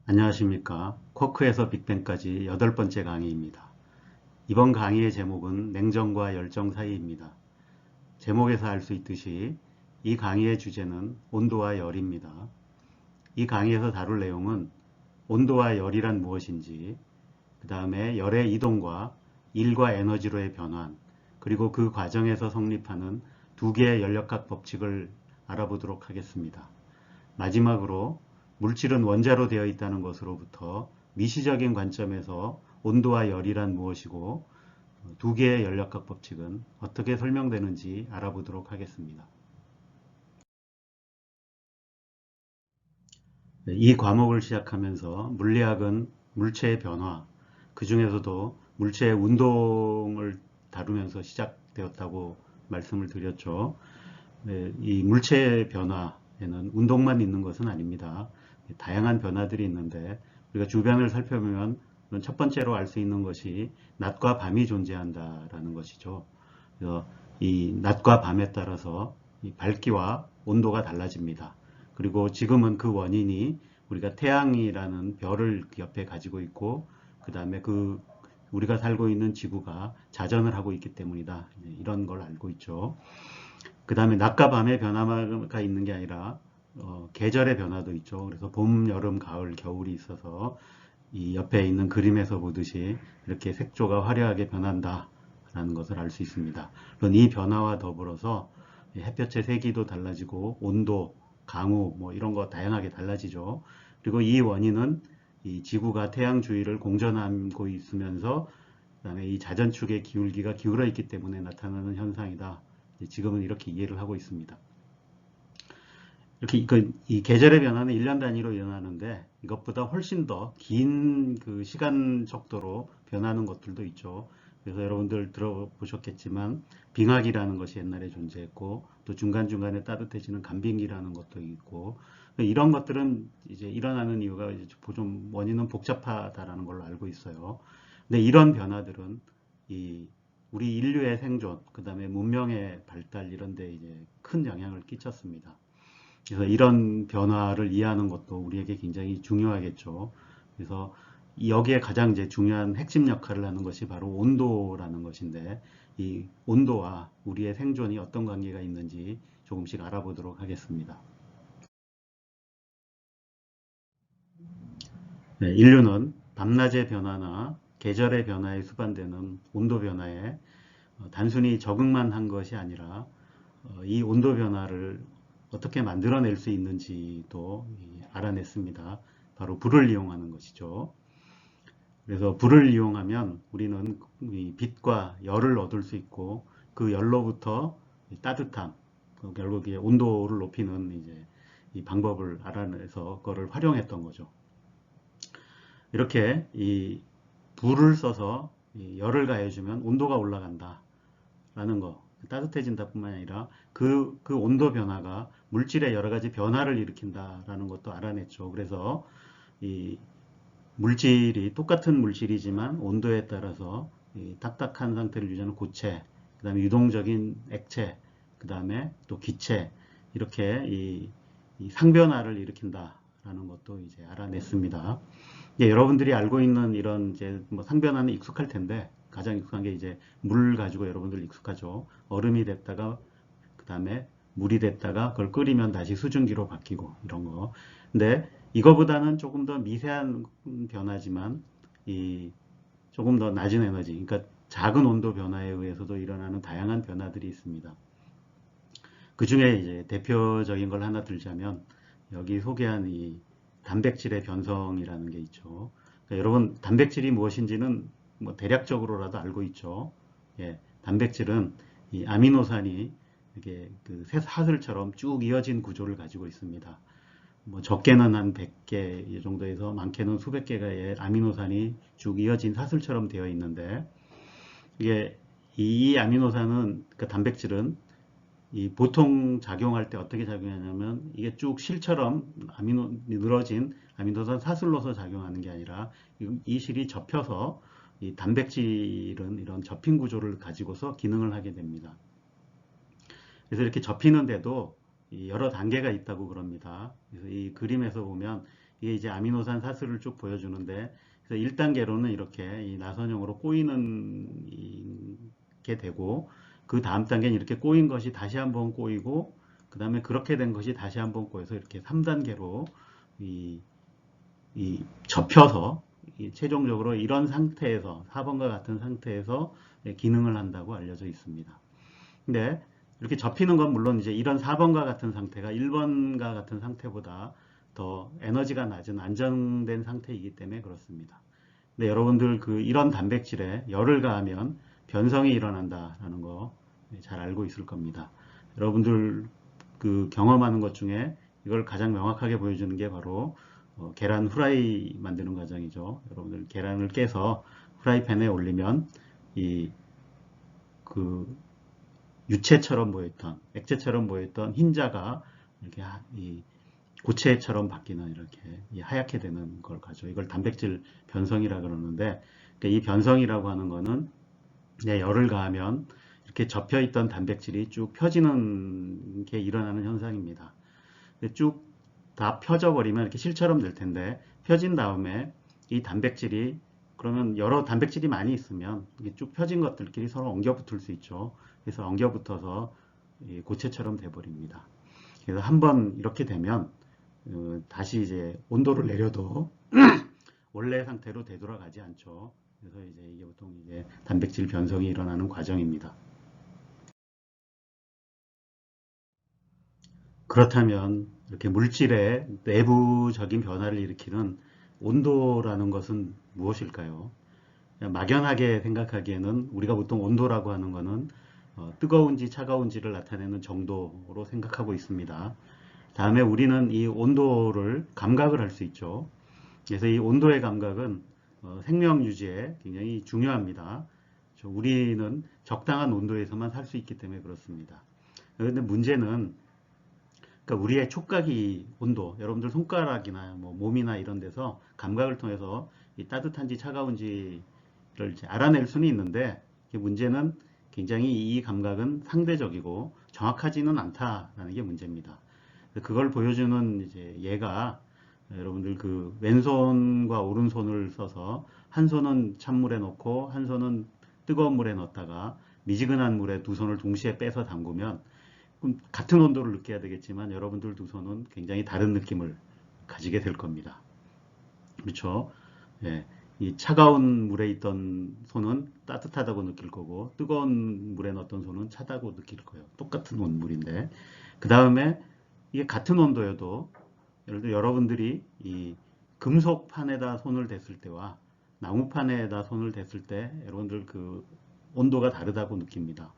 안녕하십니까. 쿼크에서 빅뱅까지 8번째 강의입니다. 이번 강의의 제목은 냉정과 열정 사이입니다. 제목에서 알 수 있듯이 이 강의의 주제는 온도와 열입니다. 이 강의에서 다룰 내용은 온도와 열이란 무엇인지, 그 다음에 열의 이동과 일과 에너지로의 변환, 그리고 그 과정에서 성립하는 두 개의 연력학 법칙을 알아보도록 하겠습니다. 마지막으로 물질은 원자로 되어 있다는 것으로부터 미시적인 관점에서 온도와 열이란 무엇이고 두 개의 연력학 법칙은 어떻게 설명되는지 알아보도록 하겠습니다. 이 과목을 시작하면서 물리학은 물체의 변화, 그 중에서도 물체의 운동을 다루면서 시작되었다고 말씀을 드렸죠. 이 물체의 변화에는 운동만 있는 것은 아닙니다. 다양한 변화들이 있는데 우리가 주변을 살펴보면 첫 번째로 알 수 있는 것이 낮과 밤이 존재한다라는 것이죠. 그래서 이 낮과 밤에 따라서 이 밝기와 온도가 달라집니다. 그리고 지금은 그 원인이 우리가 태양이라는 별을 옆에 가지고 있고 그 다음에 그 우리가 살고 있는 지구가 자전을 하고 있기 때문이다. 이런 걸 알고 있죠. 그 다음에 낮과 밤의 변화가 있는 게 아니라 계절의 변화도 있죠. 그래서 봄, 여름, 가을, 겨울이 있어서 이 옆에 있는 그림에서 보듯이 이렇게 색조가 화려하게 변한다라는 것을 알 수 있습니다. 물론 이 변화와 더불어서 햇볕의 세기도 달라지고 온도, 강우 뭐 이런 거 다양하게 달라지죠. 그리고 이 원인은 이 지구가 태양 주위를 공전하고 있으면서 그다음에 이 자전축의 기울기가 기울어 있기 때문에 나타나는 현상이다. 지금은 이렇게 이해를 하고 있습니다. 이렇게 이 계절의 변화는 1년 단위로 일어나는데 이것보다 훨씬 더 긴 그 시간 속도로 변하는 것들도 있죠. 그래서 여러분들 들어보셨겠지만 빙하기라는 것이 옛날에 존재했고 또 중간중간에 따뜻해지는 간빙기라는 것도 있고 이런 것들은 이제 일어나는 이유가 이제 좀 원인은 복잡하다라는 걸로 알고 있어요. 근데 이런 변화들은 이 우리 인류의 생존, 그 다음에 문명의 발달 이런 데 이제 큰 영향을 끼쳤습니다. 그래서 이런 변화를 이해하는 것도 우리에게 굉장히 중요하겠죠. 그래서 여기에 가장 이제 중요한 핵심 역할을 하는 것이 바로 온도라는 것인데 이 온도와 우리의 생존이 어떤 관계가 있는지 조금씩 알아보도록 하겠습니다. 네, 인류는 밤낮의 변화나 계절의 변화에 수반되는 온도 변화에 단순히 적응만 한 것이 아니라 이 온도 변화를 어떻게 만들어낼 수 있는지도 알아냈습니다. 바로 불을 이용하는 것이죠. 그래서 불을 이용하면 우리는 빛과 열을 얻을 수 있고 그 열로부터 따뜻함, 결국 온도를 높이는 이제 이 방법을 알아내서 그거를 활용했던 거죠. 이렇게 이 불을 써서 열을 가해주면 온도가 올라간다라는 거, 따뜻해진다 뿐만 아니라 그 온도 변화가 물질의 여러 가지 변화를 일으킨다라는 것도 알아냈죠. 그래서 이 물질이 똑같은 물질이지만 온도에 따라서 이 딱딱한 상태를 유지하는 고체, 그 다음에 유동적인 액체, 그 다음에 또 기체 이렇게 이 상변화를 일으킨다라는 것도 이제 알아냈습니다. 여러분들이 알고 있는 이런 이제 뭐 상변화는 익숙할 텐데 가장 익숙한 게 이제 물 가지고 여러분들 익숙하죠. 얼음이 됐다가 그 다음에 물이 됐다가 그걸 끓이면 다시 수증기로 바뀌고 이런 거. 근데 이거보다는 조금 더 미세한 변화지만 이 조금 더 낮은 에너지, 그러니까 작은 온도 변화에 의해서도 일어나는 다양한 변화들이 있습니다. 그 중에 이제 대표적인 걸 하나 들자면 여기 소개한 이 단백질의 변성이라는 게 있죠. 그러니까 여러분 단백질이 무엇인지는 뭐 대략적으로라도 알고 있죠. 예, 단백질은 이 아미노산이 이게 그 사슬처럼 쭉 이어진 구조를 가지고 있습니다. 뭐 적게는 한 100개 정도에서 많게는 수백 개의 아미노산이 쭉 이어진 사슬처럼 되어 있는데 이게 이 아미노산은 그 단백질은 이 보통 작용할 때 어떻게 작용하냐면 이게 쭉 실처럼 늘어진 아미노산 사슬로서 작용하는 게 아니라 이 실이 접혀서 이 단백질은 이런 접힌 구조를 가지고서 기능을 하게 됩니다. 그래서 이렇게 접히는데도 여러 단계가 있다고 그럽니다. 그래서 이 그림에서 보면 이게 이제 아미노산 사슬을 쭉 보여주는데, 그래서 1단계로는 이렇게 이 나선형으로 꼬이는 게 되고, 그 다음 단계는 이렇게 꼬인 것이 다시 한번 꼬이고, 그 다음에 그렇게 된 것이 다시 한번 꼬여서 이렇게 3단계로 이, 이 접혀서 최종적으로 이런 상태에서 4번과 같은 상태에서 기능을 한다고 알려져 있습니다. 근데 이렇게 접히는 건 물론 이제 이런 4번과 같은 상태가 1번과 같은 상태보다 더 에너지가 낮은 안정된 상태이기 때문에 그렇습니다. 근데 여러분들 그 이런 단백질에 열을 가하면 변성이 일어난다라는 거 잘 알고 있을 겁니다. 여러분들 그 경험하는 것 중에 이걸 가장 명확하게 보여주는 게 바로 계란 후라이 만드는 과정이죠. 여러분들 계란을 깨서 후라이팬에 올리면 이 그 유체처럼 보였던 액체처럼 보였던 흰자가 이렇게 이 고체처럼 바뀌는 이렇게 하얗게 되는 걸 가죠. 이걸 단백질 변성이라 그러는데 그러니까 이 변성이라고 하는 거는 열을 가하면 이렇게 접혀 있던 단백질이 쭉 펴지는 게 일어나는 현상입니다. 쭉 다 펴져 버리면 이렇게 실처럼 될 텐데 펴진 다음에 이 단백질이 그러면 여러 단백질이 많이 있으면 이게 쭉 펴진 것들끼리 서로 엉겨 붙을 수 있죠. 그래서 엉겨 붙어서 고체처럼 돼 버립니다. 그래서 한번 이렇게 되면 다시 이제 온도를 내려도 원래 상태로 되돌아가지 않죠. 그래서 이제 이게 보통 이제 단백질 변성이 일어나는 과정입니다. 그렇다면 이렇게 물질의 내부적인 변화를 일으키는 온도라는 것은 무엇일까요? 막연하게 생각하기에는 우리가 보통 온도라고 하는 것은 뜨거운지 차가운지를 나타내는 정도로 생각하고 있습니다. 다음에 우리는 이 온도를 감각을 할 수 있죠. 그래서 이 온도의 감각은 생명 유지에 굉장히 중요합니다. 우리는 적당한 온도에서만 살 수 있기 때문에 그렇습니다. 그런데 문제는 그러니까 우리의 촉각이 온도, 여러분들 손가락이나 뭐 몸이나 이런 데서 감각을 통해서 이 따뜻한지 차가운지를 이제 알아낼 수는 있는데 문제는 굉장히 이 감각은 상대적이고 정확하지는 않다라는 게 문제입니다. 그걸 보여주는 이제 예가 여러분들 그 왼손과 오른손을 써서 한 손은 찬물에 넣고 한 손은 뜨거운 물에 넣었다가 미지근한 물에 두 손을 동시에 빼서 담그면 같은 온도를 느껴야 되겠지만 여러분들 두 손은 굉장히 다른 느낌을 가지게 될 겁니다. 그렇죠? 예. 이 차가운 물에 있던 손은 따뜻하다고 느낄 거고 뜨거운 물에 넣었던 손은 차다고 느낄 거예요. 똑같은 온물인데 그 다음에 이게 같은 온도여도 예를 들어 여러분들이 이 금속판에다 손을 댔을 때와 나무판에다 손을 댔을 때 여러분들 그 온도가 다르다고 느낍니다.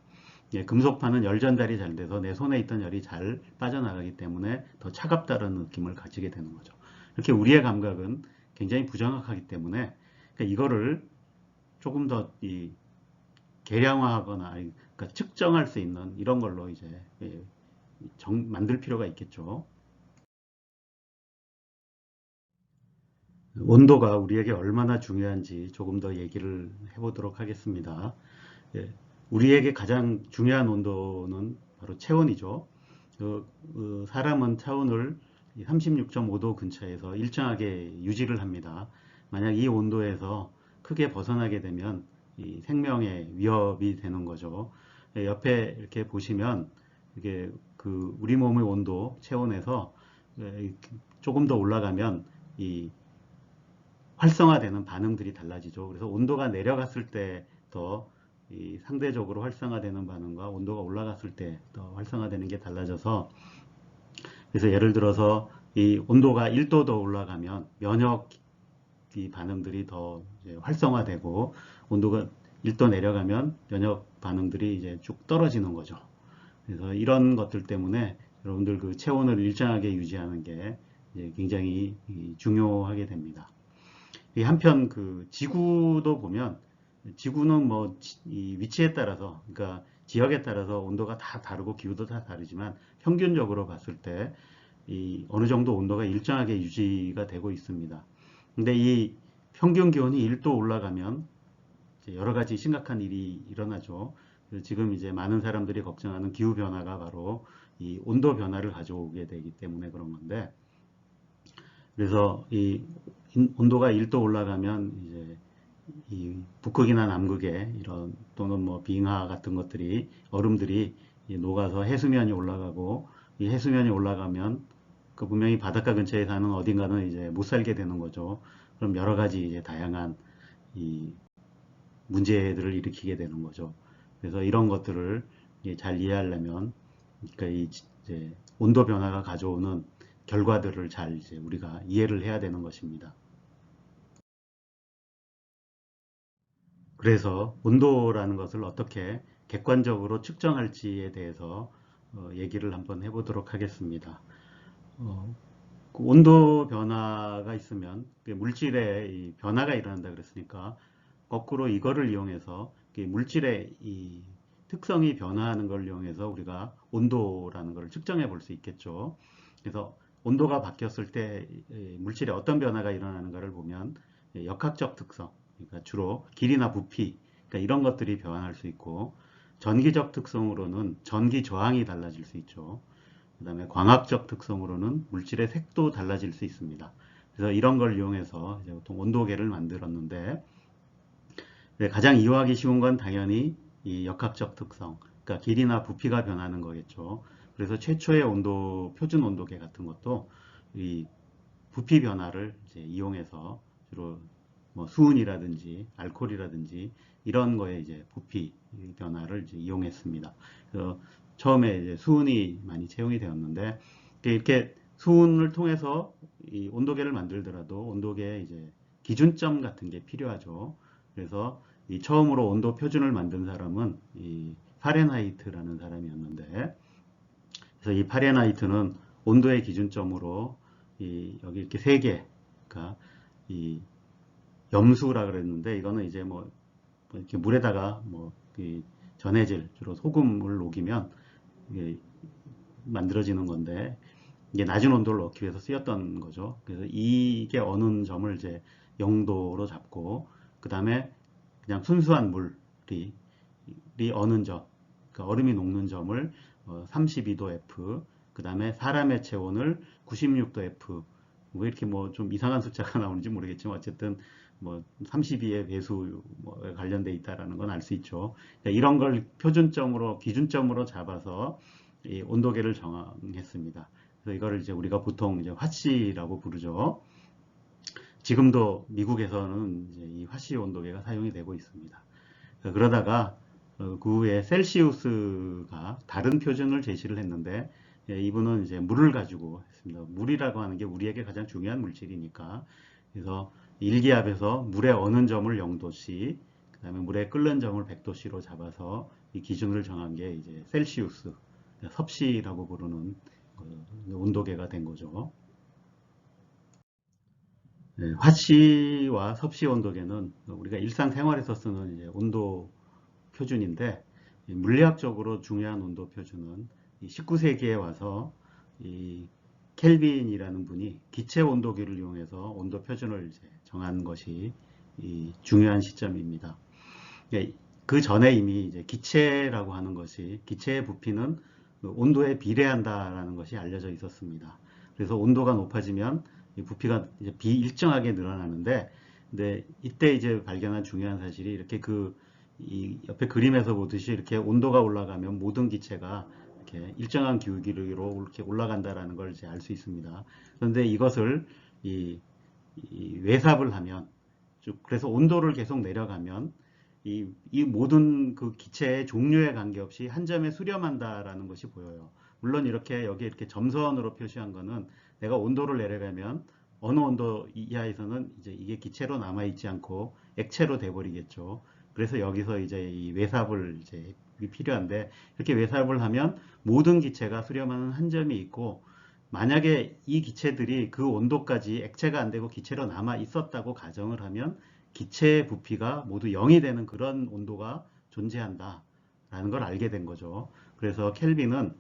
예, 금속판은 열 전달이 잘 돼서 내 손에 있던 열이 잘 빠져나가기 때문에 더 차갑다는 느낌을 가지게 되는 거죠. 이렇게 우리의 감각은 굉장히 부정확하기 때문에 그러니까 이거를 조금 더 계량화하거나 그러니까 측정할 수 있는 이런 걸로 이제 만들 필요가 있겠죠. 온도가 우리에게 얼마나 중요한지 조금 더 얘기를 해보도록 하겠습니다. 예, 우리에게 가장 중요한 온도는 바로 체온이죠. 사람은 체온을 36.5도 근처에서 일정하게 유지를 합니다. 만약 이 온도에서 크게 벗어나게 되면 이 생명에 위협이 되는 거죠. 예, 옆에 이렇게 보시면 이게 그 우리 몸의 온도, 체온에서 조금 더 올라가면 이 활성화되는 반응들이 달라지죠. 그래서 온도가 내려갔을 때 더 상대적으로 활성화되는 반응과 온도가 올라갔을 때 더 활성화되는 게 달라져서 그래서 예를 들어서 이 온도가 1도 더 올라가면 면역 반응들이 더 활성화되고 온도가 1도 내려가면 면역 반응들이 이제 쭉 떨어지는 거죠. 그래서 이런 것들 때문에 여러분들 그 체온을 일정하게 유지하는 게 굉장히 중요하게 됩니다. 한편 그 지구도 보면 지구는 뭐 이 위치에 따라서 그러니까 지역에 따라서 온도가 다 다르고 기후도 다 다르지만 평균적으로 봤을 때 이 어느 정도 온도가 일정하게 유지가 되고 있습니다. 근데 이 평균 기온이 1도 올라가면 여러 가지 심각한 일이 일어나죠. 지금 이제 많은 사람들이 걱정하는 기후 변화가 바로 이 온도 변화를 가져오게 되기 때문에 그런 건데 그래서 이 온도가 1도 올라가면 이제 이 북극이나 남극에 이런 또는 뭐 빙하 같은 것들이 얼음들이 녹아서 해수면이 올라가고 이 해수면이 올라가면 그 분명히 바닷가 근처에 사는 어딘가는 이제 못 살게 되는 거죠. 그럼 여러 가지 이제 다양한 이 문제들을 일으키게 되는 거죠. 그래서 이런 것들을 잘 이해하려면 그러니까 이 이제 온도 변화가 가져오는 결과들을 잘 이제 우리가 이해를 해야 되는 것입니다. 그래서 온도라는 것을 어떻게 객관적으로 측정할지에 대해서 얘기를 한번 해보도록 하겠습니다. 어, 그 온도 변화가 있으면 그 물질의 이 변화가 일어난다 그랬으니까 거꾸로 이거를 이용해서 그 물질의 이 특성이 변화하는 걸 이용해서 우리가 온도라는 걸 측정해 볼 수 있겠죠. 그래서 온도가 바뀌었을 때 물질에 어떤 변화가 일어나는가를 보면 역학적 특성, 그러니까 주로 길이나 부피, 그러니까 이런 것들이 변할 수 있고 전기적 특성으로는 전기 저항이 달라질 수 있죠. 그 다음에 광학적 특성으로는 물질의 색도 달라질 수 있습니다. 그래서 이런 걸 이용해서 이제 보통 온도계를 만들었는데 가장 이용하기 쉬운 건 당연히 이 역학적 특성, 그러니까 길이나 부피가 변하는 거겠죠. 그래서 최초의 온도, 표준 온도계 같은 것도 이 부피 변화를 이제 이용해서 주로 뭐 수은이라든지 알코올이라든지 이런 거에 이제 부피 변화를 이제 이용했습니다. 그래서 처음에 이제 수은이 많이 채용이 되었는데 이렇게 수은을 통해서 이 온도계를 만들더라도 온도계에 이제 기준점 같은 게 필요하죠. 그래서 이 처음으로 온도 표준을 만든 사람은 이 파렌하이트라는 사람이었는데 그래서 이 파렌하이트는 온도의 기준점으로 이 여기 이렇게 세 개, 그러니까 이 염수라 그랬는데 이거는 이제 뭐 이렇게 물에다가 뭐이 전해질 주로 소금을 녹이면 이게 만들어지는 건데 이게 낮은 온도를 넣기 위해서 쓰였던 거죠. 그래서 이게 어느 점을 이제 0도로 잡고 그 다음에 그냥 순수한 물이 어는 점, 그러니까 얼음이 녹는 점을 32도 F, 그 다음에 사람의 체온을 96도 F, 왜 이렇게 뭐 좀 이상한 숫자가 나오는지 모르겠지만 어쨌든 뭐 32의 배수 뭐 관련돼 있다라는 건 알 수 있죠. 그러니까 이런 걸 표준점으로 기준점으로 잡아서 이 온도계를 정했습니다. 그래서 이거를 이제 우리가 보통 이제 화씨라고 부르죠. 지금도 미국에서는 이제 이 화씨 온도계가 사용이 되고 있습니다. 그러다가 그 후에 셀시우스가 다른 표준을 제시를 했는데 이분은 이제 물을 가지고 했습니다. 물이라고 하는 게 우리에게 가장 중요한 물질이니까 그래서 일기압에서 물의 어는 점을 0도씨, 그 다음에 물의 끓는 점을 100도씨로 잡아서 이 기준을 정한 게 이제 셀시우스, 섭씨라고 부르는 온도계가 된 거죠. 화씨와 섭씨 온도계는 우리가 일상생활에서 쓰는 이제 온도 표준인데 물리학적으로 중요한 온도 표준은 19세기에 와서 이 켈빈이라는 분이 기체 온도계를 이용해서 온도 표준을 이제 정한 것이 이 중요한 시점입니다. 그 전에 이미 이제 기체라고 하는 것이 기체의 부피는 그 온도에 비례한다라는 것이 알려져 있었습니다. 그래서 온도가 높아지면 부피가 이제 비일정하게 늘어나는데, 근데 이때 이제 발견한 중요한 사실이 이렇게 이 옆에 그림에서 보듯이 이렇게 온도가 올라가면 모든 기체가 이렇게 일정한 기울기로 이렇게 올라간다라는 걸 이제 알 수 있습니다. 그런데 이것을 이 외삽을 하면 그래서 온도를 계속 내려가면 이 모든 그 기체의 종류에 관계없이 한 점에 수렴한다라는 것이 보여요. 물론 이렇게 여기 이렇게 점선으로 표시한 거는 내가 온도를 내려가면 어느 온도 이하에서는 이제 이게 기체로 남아 있지 않고 액체로 돼 버리겠죠. 그래서 여기서 이제 이 외삽을 이제 필요한데 이렇게 외삽을 하면 모든 기체가 수렴하는 한 점이 있고 만약에 이 기체들이 그 온도까지 액체가 안 되고 기체로 남아 있었다고 가정을 하면 기체의 부피가 모두 0이 되는 그런 온도가 존재한다라는 걸 알게 된 거죠. 그래서 켈빈은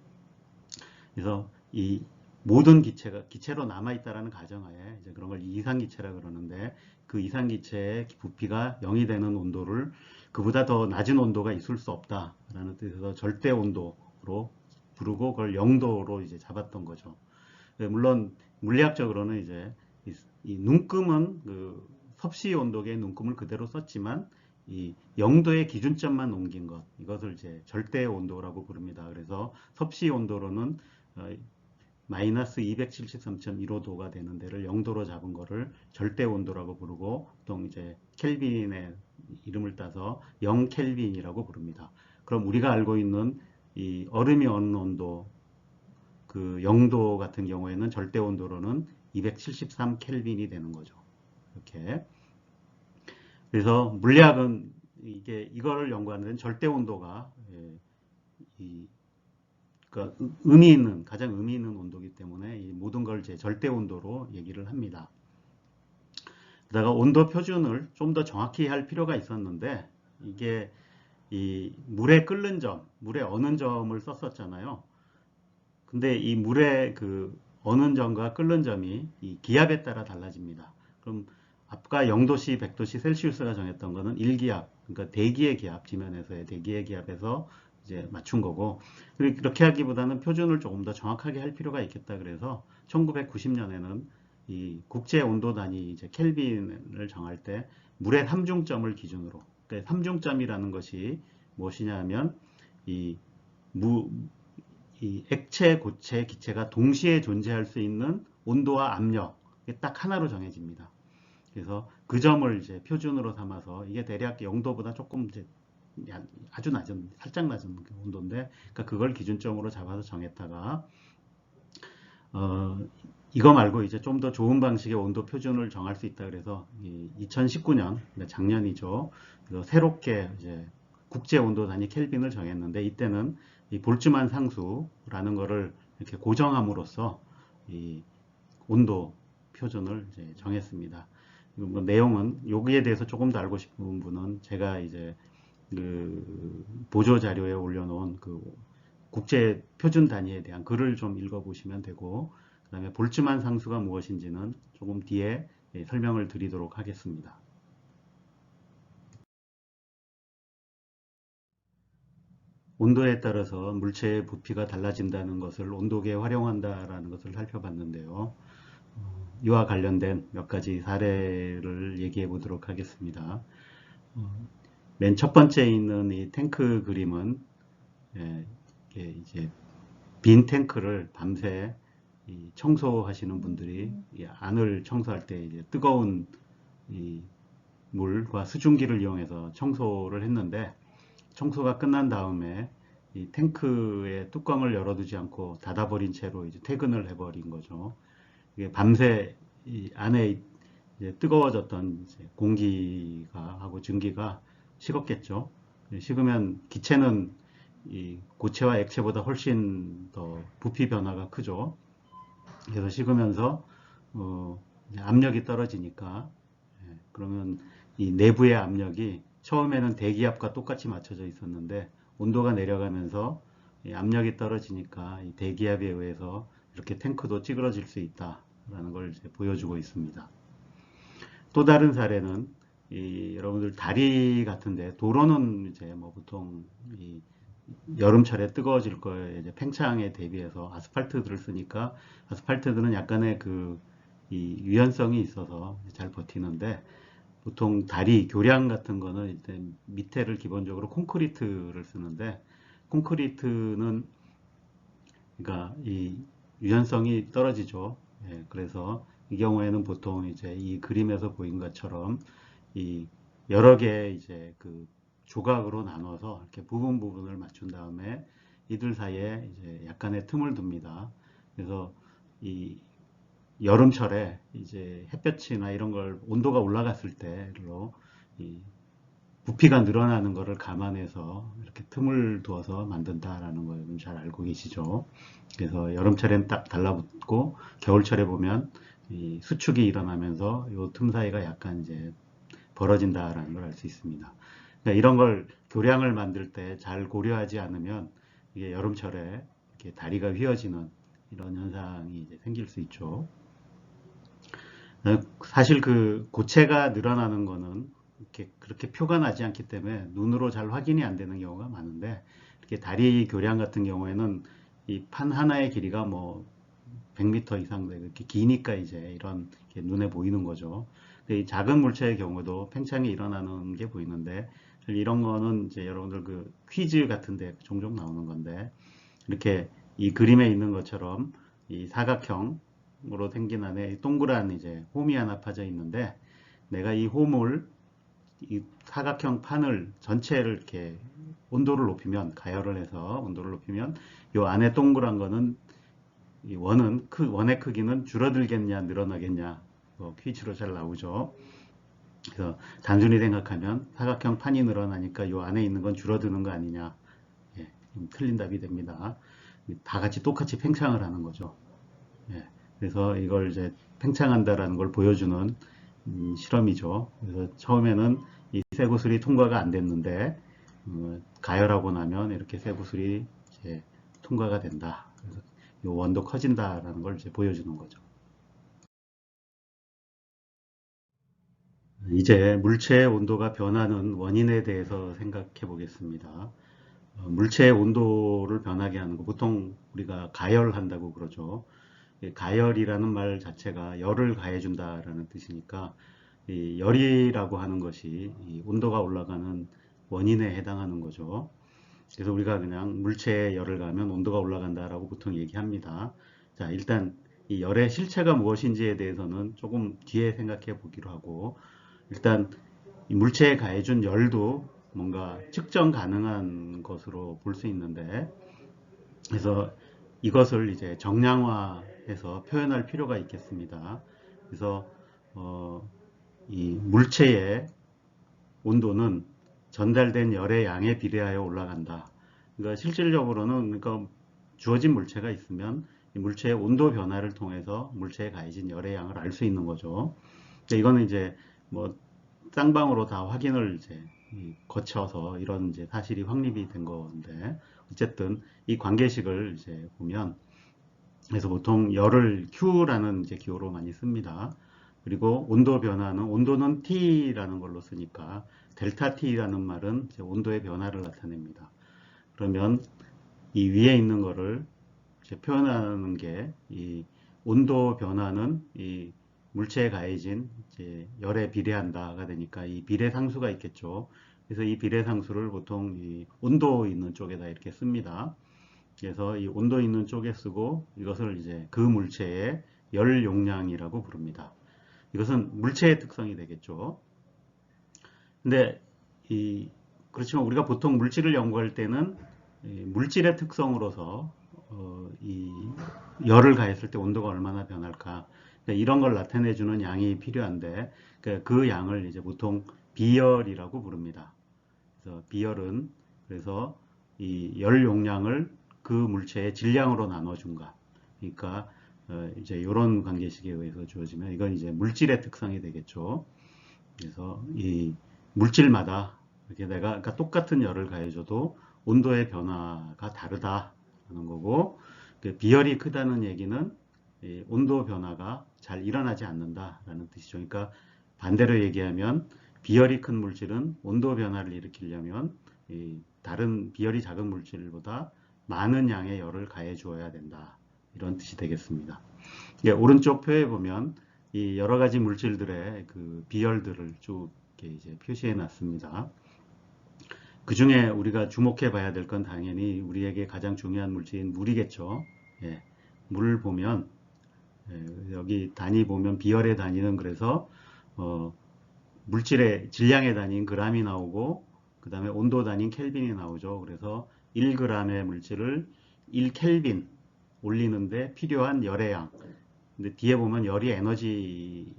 그래서 이 모든 기체가 기체로 남아 있다라는 가정하에 이제 그런 걸 이상기체라 그러는데 그 이상기체의 부피가 0이 되는 온도를 그보다 더 낮은 온도가 있을 수 없다라는 뜻에서 절대 온도로 부르고 그걸 0도로 이제 잡았던 거죠. 물론 물리학적으로는 이제 이 눈금은 그 섭씨 온도계의 눈금을 그대로 썼지만 이 0도의 기준점만 옮긴 것, 이것을 이제 절대 온도라고 부릅니다. 그래서 섭씨 온도로는 마이너스 273.15도가 되는 데를 0도로 잡은 거를 절대 온도라고 부르고, 보통 이제 켈빈의 이름을 따서 0켈빈이라고 부릅니다. 그럼 우리가 알고 있는 이 얼음이 어는 온도, 그 0도 같은 경우에는 절대 온도로는 273 켈빈이 되는 거죠. 이렇게. 그래서 물리학은 이걸 연구하는 데는 절대 온도가 그러니까 가장 의미 있는 온도이기 때문에 이 모든 걸 제 절대 온도로 얘기를 합니다. 그러다가 온도 표준을 좀 더 정확히 할 필요가 있었는데, 이게 이 물에 끓는 점, 물에 어는 점을 썼었잖아요. 근데 이 물의 그 어는 점과 끓는 점이 이 기압에 따라 달라집니다. 그럼 아까 0도씨, 100도씨 셀시우스가 정했던 거는 1기압, 그러니까 대기의 기압, 지면에서의 대기의 기압에서 이제 맞춘 거고, 그렇게 하기보다는 표준을 조금 더 정확하게 할 필요가 있겠다. 그래서 1990년에는 이 국제 온도 단위 이제 켈빈을 정할 때 물의 삼중점을 기준으로, 그러니까 삼중점이라는 것이 무엇이냐 하면 이 이 액체, 고체, 기체가 동시에 존재할 수 있는 온도와 압력, 딱 하나로 정해집니다. 그래서 그 점을 이제 표준으로 삼아서, 이게 대략 0도보다 조금 이제 아주 낮은, 살짝 낮은 온도인데, 그러니까 그걸 기준점으로 잡아서 정했다가, 이거 말고 이제 좀 더 좋은 방식의 온도 표준을 정할 수 있다. 그래서 2019년, 작년이죠. 그래서 새롭게 이제 국제 온도 단위 켈빈을 정했는데, 이때는 이 볼츠만 상수라는 거를 이렇게 고정함으로써 이 온도 표준을 이제 정했습니다. 뭐 내용은 여기에 대해서 조금 더 알고 싶은 분은 제가 이제 그 보조 자료에 올려놓은 그 국제 표준 단위에 대한 글을 좀 읽어보시면 되고, 그 다음에 볼츠만 상수가 무엇인지는 조금 뒤에 설명을 드리도록 하겠습니다. 온도에 따라서 물체의 부피가 달라진다는 것을 온도계에 활용한다라는 것을 살펴봤는데요. 이와 관련된 몇 가지 사례를 얘기해 보도록 하겠습니다. 맨 첫 번째 있는 이 탱크 그림은 이제 빈 탱크를 밤새 청소하시는 분들이 안을 청소할 때 이제 뜨거운 이 물과 수증기를 이용해서 청소를 했는데, 청소가 끝난 다음에 이 탱크의 뚜껑을 열어두지 않고 닫아버린 채로 이제 퇴근을 해버린 거죠. 이게 밤새 이 안에 이제 뜨거워졌던 이제 공기가 하고 증기가 식었겠죠. 식으면 기체는 이 고체와 액체보다 훨씬 더 부피 변화가 크죠. 그래서 식으면서 압력이 떨어지니까, 그러면 이 내부의 압력이 처음에는 대기압과 똑같이 맞춰져 있었는데, 온도가 내려가면서 이 압력이 떨어지니까 이 대기압에 의해서 이렇게 탱크도 찌그러질 수 있다라는 걸 이제 보여주고 있습니다. 또 다른 사례는 여러분들 다리 같은데, 도로는 이제 뭐 보통 이 여름철에 뜨거워질 거에 이제 팽창에 대비해서 아스팔트들을 쓰니까, 아스팔트들은 약간의 이 유연성이 있어서 잘 버티는데, 보통 다리, 교량 같은 거는 일단 밑에를 기본적으로 콘크리트를 쓰는데, 콘크리트는 그러니까 이 유연성이 떨어지죠. 그래서 이 경우에는 보통 이제 이 그림에서 보인 것처럼 이 여러 개의 이제 그 조각으로 나눠서 이렇게 부분 부분을 맞춘 다음에 이들 사이에 이제 약간의 틈을 둡니다. 그래서 이 여름철에 이제 햇볕이나 이런 걸 온도가 올라갔을 때로 이 부피가 늘어나는 것을 감안해서 이렇게 틈을 두어서 만든다라는 걸 잘 알고 계시죠. 그래서 여름철엔 딱 달라붙고 겨울철에 보면 이 수축이 일어나면서 이 틈 사이가 약간 이제 벌어진다라는 걸 알 수 있습니다. 그러니까 이런 걸 교량을 만들 때 잘 고려하지 않으면 이게 여름철에 이렇게 다리가 휘어지는 이런 현상이 이제 생길 수 있죠. 사실 그 고체가 늘어나는 거는 이렇게 그렇게 표가 나지 않기 때문에 눈으로 잘 확인이 안 되는 경우가 많은데, 이렇게 다리 교량 같은 경우에는 이 판 하나의 길이가 뭐 100m 이상 이렇게 기니까 이제 이런 게 눈에 보이는 거죠. 근데 이 작은 물체의 경우도 팽창이 일어나는 게 보이는데 이런 거는 이제 여러분들 그 퀴즈 같은데 종종 나오는 건데 이렇게 이 그림에 있는 것처럼 이 사각형으로 생긴 안에 동그란 이제 홈이 하나 파져 있는데 내가 이 홈을 이 사각형 판을 전체를 이렇게 온도를 높이면 가열을 해서 온도를 높이면 이 안에 동그란 거는 이 원의 크기는 줄어들겠냐 늘어나겠냐 퀴즈로 잘 나오죠. 그래서 단순히 생각하면 사각형 판이 늘어나니까 이 안에 있는 건 줄어드는 거 아니냐. 예, 틀린 답이 됩니다. 다 같이 똑같이 팽창을 하는 거죠. 예, 그래서 이걸 이제 팽창한다라는 걸 보여주는 실험이죠. 그래서 처음에는 이 쇠구슬이 통과가 안 됐는데 가열하고 나면 이렇게 쇠구슬이 이제 통과가 된다. 그래서 이 원도 커진다라는 걸 이제 보여주는 거죠. 이제 물체의 온도가 변하는 원인에 대해서 생각해 보겠습니다. 물체의 온도를 변하게 하는 거 보통 우리가 가열한다고 그러죠. 가열이라는 말 자체가 열을 가해준다라는 뜻이니까 이 열이라고 하는 것이 이 온도가 올라가는 원인에 해당하는 거죠. 그래서 우리가 그냥 물체에 열을 가하면 온도가 올라간다라고 보통 얘기합니다. 자, 일단 이 열의 실체가 무엇인지에 대해서는 조금 뒤에 생각해 보기로 하고 일단 이 물체에 가해준 열도 뭔가 측정 가능한 것으로 볼 수 있는데 그래서 이것을 이제 정량화해서 표현할 필요가 있겠습니다. 그래서 이 물체의 온도는 전달된 열의 양에 비례하여 올라간다. 그러니까 실질적으로는 그러니까 주어진 물체가 있으면 이 물체의 온도 변화를 통해서 물체에 가해진 열의 양을 알 수 있는 거죠. 이거는 이제 뭐 쌍방으로 다 확인을 이제 거쳐서 이런 이제 사실이 확립이 된 건데 어쨌든 이 관계식을 이제 보면 그래서 보통 열을 Q라는 이제 기호로 많이 씁니다. 그리고 온도 변화는 온도는 T라는 걸로 쓰니까 델타 T라는 말은 이제 온도의 변화를 나타냅니다. 그러면 이 위에 있는 거를 이제 표현하는 게 이 온도 변화는 이 물체에 가해진 이제 열에 비례한다가 되니까 이 비례 상수가 있겠죠. 그래서 이 비례 상수를 보통 이 온도 있는 쪽에다 이렇게 씁니다. 그래서 이 온도 있는 쪽에 쓰고 이것을 이제 그 물체의 열 용량이라고 부릅니다. 이것은 물체의 특성이 되겠죠. 근데 이 그렇지만 우리가 보통 물질을 연구할 때는 물질의 특성으로서 이 열을 가했을 때 온도가 얼마나 변할까 그러니까 이런 걸 나타내주는 양이 필요한데 그 양을 이제 보통 비열이라고 부릅니다. 그래서 비열은 그래서 이 열 용량을 그 물체의 질량으로 나눠준가. 그러니까 이제 이런 관계식에 의해서 주어지면 이건 이제 물질의 특성이 되겠죠. 그래서 이 물질마다 이렇게 내가 그러니까 똑같은 열을 가해줘도 온도의 변화가 다르다는 거고 비열이 크다는 얘기는 온도 변화가 잘 일어나지 않는다라는 뜻이죠. 그러니까 반대로 얘기하면 비열이 큰 물질은 온도 변화를 일으키려면 다른 비열이 작은 물질보다 많은 양의 열을 가해 주어야 된다. 이런 뜻이 되겠습니다. 오른쪽 표에 보면 이 여러 가지 물질들의 그 비열들을 쭉 이렇게 이제 표시해 놨습니다. 그 중에 우리가 주목해 봐야 될 건 당연히 우리에게 가장 중요한 물질인 물이겠죠. 예, 물을 보면 여기 단위 보면 비열의 단위는 그래서 물질의 질량의 단위인 그람이 나오고 그 다음에 온도 단위인 켈빈이 나오죠. 그래서 1g의 물질을 1켈빈 올리는데 필요한 열의 양. 근데 뒤에 보면 열이 에너지이기도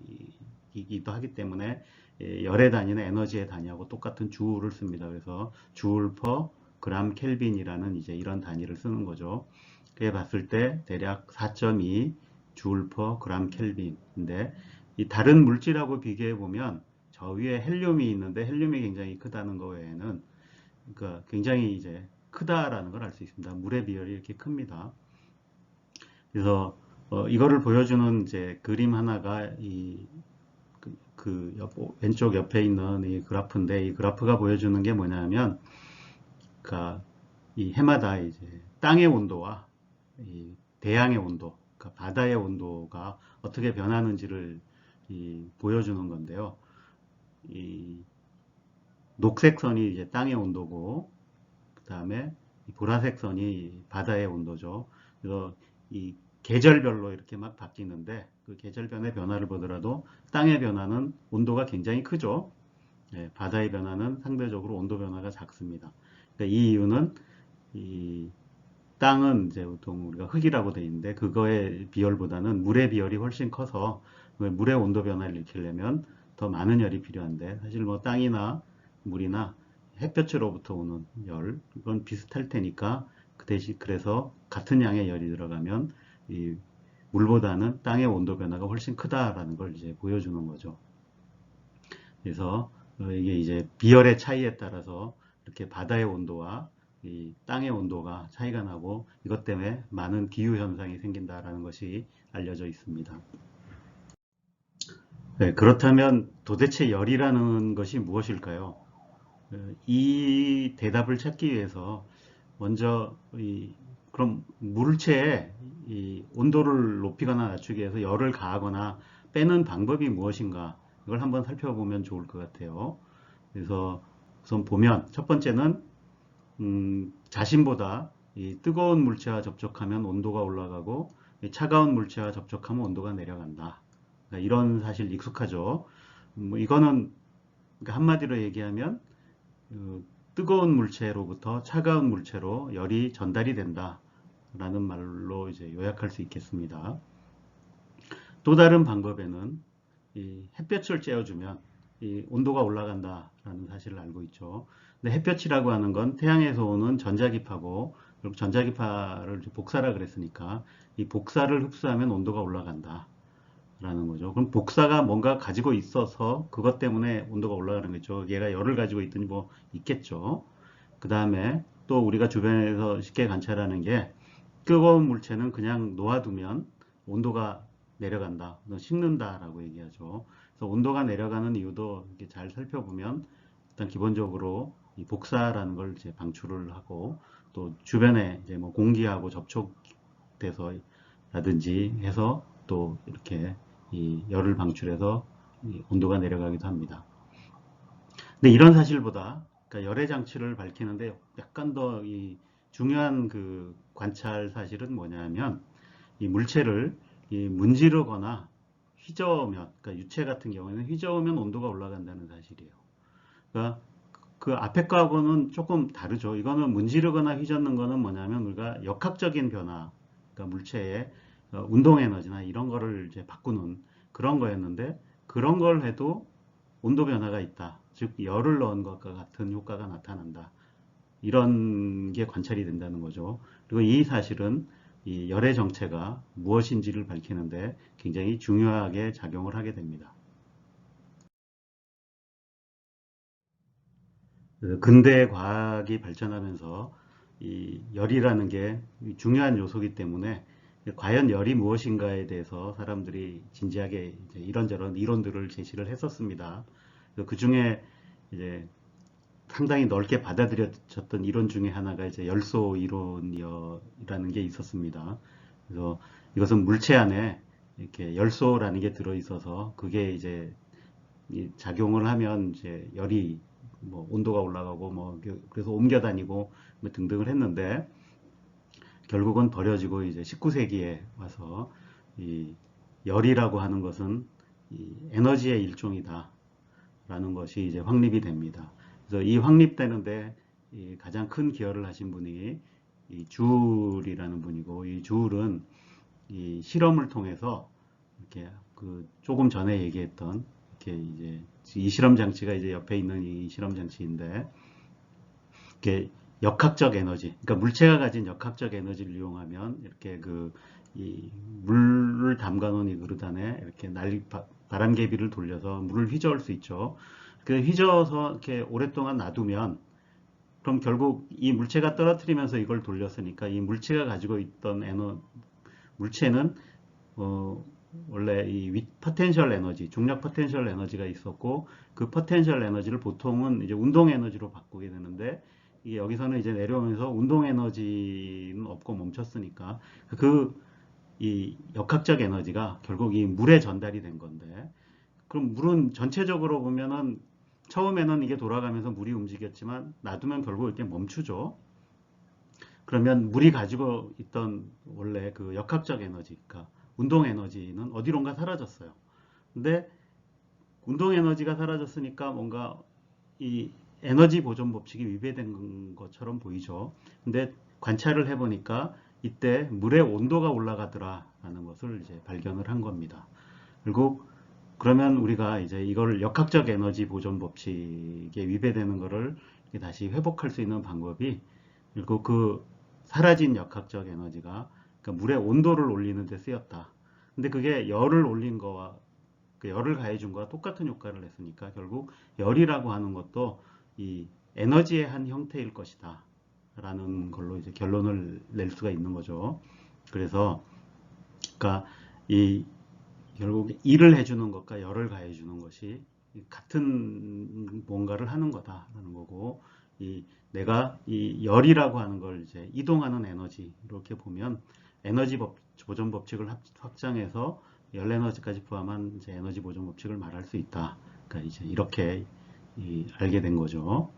하기 때문에 열의 단위는 에너지의 단위하고 똑같은 주울을 씁니다. 그래서 주울 퍼 그람 켈빈이라는 이제 이런 단위를 쓰는 거죠. 그게 봤을 때 대략 4.2 주울 퍼 그람 켈빈인데 이 다른 물질하고 비교해 보면 저 위에 헬륨이 있는데 헬륨이 굉장히 크다는 거 외에는 그러니까 굉장히 이제 크다라는 걸 알 수 있습니다. 물의 비율이 이렇게 큽니다. 그래서 이거를 보여주는 이제 그림 하나가 왼쪽 옆에 있는 이 그래프인데 이 그래프가 보여주는 게 뭐냐면 그러니까 이 해마다 이제 땅의 온도와 이 대양의 온도 그러니까 바다의 온도가 어떻게 변하는지를 보여주는 건데요. 이 녹색 선이 이제 땅의 온도고, 그 다음에 보라색 선이 바다의 온도죠. 그래서 이 계절별로 이렇게 막 바뀌는데, 그 계절별의 변화를 보더라도 땅의 변화는 온도가 굉장히 크죠. 예, 바다의 변화는 상대적으로 온도 변화가 작습니다. 그러니까 이 이유는 이 땅은 이제 보통 우리가 흙이라고 되어 있는데, 그거의 비열보다는 물의 비열이 훨씬 커서 물의 온도 변화를 일으키려면 더 많은 열이 필요한데, 사실 뭐 땅이나 물이나 햇볕으로부터 오는 열, 이건 비슷할 테니까, 그 대신 그래서 같은 양의 열이 들어가면 이 물보다는 땅의 온도 변화가 훨씬 크다라는 걸 이제 보여주는 거죠. 그래서 이게 이제 비열의 차이에 따라서 이렇게 바다의 온도와 이 땅의 온도가 차이가 나고, 이것 때문에 많은 기후 현상이 생긴다라는 것이 알려져 있습니다. 네, 그렇다면 도대체 열이라는 것이 무엇일까요? 이 대답을 찾기 위해서 먼저 그럼 물체의 이 온도를 높이거나 낮추기 위해서 열을 가하거나 빼는 방법이 무엇인가, 이걸 한번 살펴보면 좋을 것 같아요. 그래서 우선 보면 첫 번째는 자신보다 이 뜨거운 물체와 접촉하면 온도가 올라가고, 이 차가운 물체와 접촉하면 온도가 내려간다. 그러니까 이런 사실 익숙하죠. 이거는 그러니까 한마디로 얘기하면 뜨거운 물체로부터 차가운 물체로 열이 전달이 된다라는 말로 이제 요약할 수 있겠습니다. 또 다른 방법에는 이 햇볕을 쬐어주면 이 온도가 올라간다라는 사실을 알고 있죠. 근데 햇볕이라고 하는 건 태양에서 오는 전자기파고, 그리고 전자기파를 복사라 그랬으니까 이 복사를 흡수하면 온도가 올라간다 라는 거죠. 그럼 복사가 뭔가 가지고 있어서 그것 때문에 온도가 올라가는 거죠. 얘가 열을 가지고 있더니 뭐 있겠죠. 그 다음에 또 우리가 주변에서 쉽게 관찰하는 게, 뜨거운 물체는 그냥 놓아두면 온도가 내려간다, 식는다라고 얘기하죠. 그래서 온도가 내려가는 이유도 이렇게 잘 살펴보면, 일단 기본적으로 이 복사라는 걸 이제 방출을 하고, 또 주변에 이제 뭐 공기하고 접촉돼서 라든지 해서 또 이렇게 이 열을 방출해서 이 온도가 내려가기도 합니다. 근데 이런 사실보다, 그러니까 열의 장치를 밝히는데 약간 더 이 중요한 그 관찰 사실은 뭐냐면, 이 물체를 이 문지르거나 휘저으면, 그러니까 유체 같은 경우에는 휘저으면 온도가 올라간다는 사실이에요. 그러니까 그 앞에 거하고는 조금 다르죠. 이거는 문지르거나 휘젓는 거는 뭐냐면 우리가 역학적인 변화, 그러니까 물체의 운동 에너지나 이런 거를 이제 바꾸는 그런 거였는데, 그런 걸 해도 온도 변화가 있다. 즉 열을 넣은 것과 같은 효과가 나타난다. 이런 게 관찰이 된다는 거죠. 그리고 이 사실은 이 열의 정체가 무엇인지를 밝히는데 굉장히 중요하게 작용을 하게 됩니다. 근대 과학이 발전하면서 이 열이라는 게 중요한 요소이기 때문에, 과연 열이 무엇인가에 대해서 사람들이 진지하게 이제 이런저런 이론들을 제시를 했었습니다. 그 중에 이제 상당히 넓게 받아들여졌던 이론 중에 하나가 이제 열소 이론이라는 게 있었습니다. 그래서 이것은 물체 안에 이렇게 열소라는 게 들어 있어서, 그게 이제 작용을 하면 이제 열이 뭐 온도가 올라가고 뭐 그래서 옮겨 다니고 뭐 등등을 했는데, 결국은 버려지고 이제 19세기에 와서 이 열이라고 하는 것은 이 에너지의 일종이다 라는 것이 이제 확립이 됩니다. 그래서 이 확립되는데 이 가장 큰 기여를 하신 분이 이 주울이라는 분이고, 이 주울은 이 실험을 통해서 이렇게 그 조금 전에 얘기했던 이렇게 이제 이 실험 장치가 이제 옆에 있는 이 실험 장치인데, 이렇게 역학적 에너지, 그러니까 물체가 가진 역학적 에너지를 이용하면 이렇게 그 이 물을 담가 놓은 이 그릇 안에 이렇게 바람개비를 돌려서 물을 휘저을 수 있죠. 그 휘저어서 이렇게 오랫동안 놔두면, 그럼 결국 이 물체가 떨어뜨리면서 이걸 돌렸으니까 이 물체가 가지고 있던 물체는 어, 원래 이 포텐셜 에너지, 중력 포텐셜 에너지가 있었고, 그 포텐셜 에너지를 보통은 이제 운동 에너지로 바꾸게 되는데, 이게 여기서는 이제 내려오면서 운동 에너지는 없고 멈췄으니까 그 이 역학적 에너지가 결국 이 물에 전달이 된 건데, 그럼 물은 전체적으로 보면은 처음에는 이게 돌아가면서 물이 움직였지만 놔두면 결국 이렇게 멈추죠. 그러면 물이 가지고 있던 원래 그 역학적 에너지, 그러니까 운동 에너지는 어디론가 사라졌어요. 근데 운동 에너지가 사라졌으니까 뭔가 이 에너지 보존 법칙이 위배된 것처럼 보이죠. 근데 관찰을 해보니까 이때 물의 온도가 올라가더라라는 것을 이제 발견을 한 겁니다. 결국 그러면 우리가 이제 이걸 역학적 에너지 보존 법칙에 위배되는 것을 다시 회복할 수 있는 방법이, 그리고 그 사라진 역학적 에너지가 그러니까 물의 온도를 올리는 데 쓰였다. 근데 그게 열을 올린 거와 그 열을 가해준 거와 똑같은 효과를 냈으니까 결국 열이라고 하는 것도 이 에너지의 한 형태일 것이다 라는 걸로 이제 결론을 낼 수가 있는 거죠. 그래서 그러니까 이 결국 일을 해주는 것과 열을 가해주는 것이 같은 뭔가를 하는 거다라는 거고, 이 내가 이 열이라고 하는 걸 이제 이동하는 에너지 이렇게 보면 에너지 보존 법칙을 확장해서 열 에너지까지 포함한 이제 에너지 보존 법칙을 말할 수 있다. 그러니까 이제 이렇게 알게 된 거죠.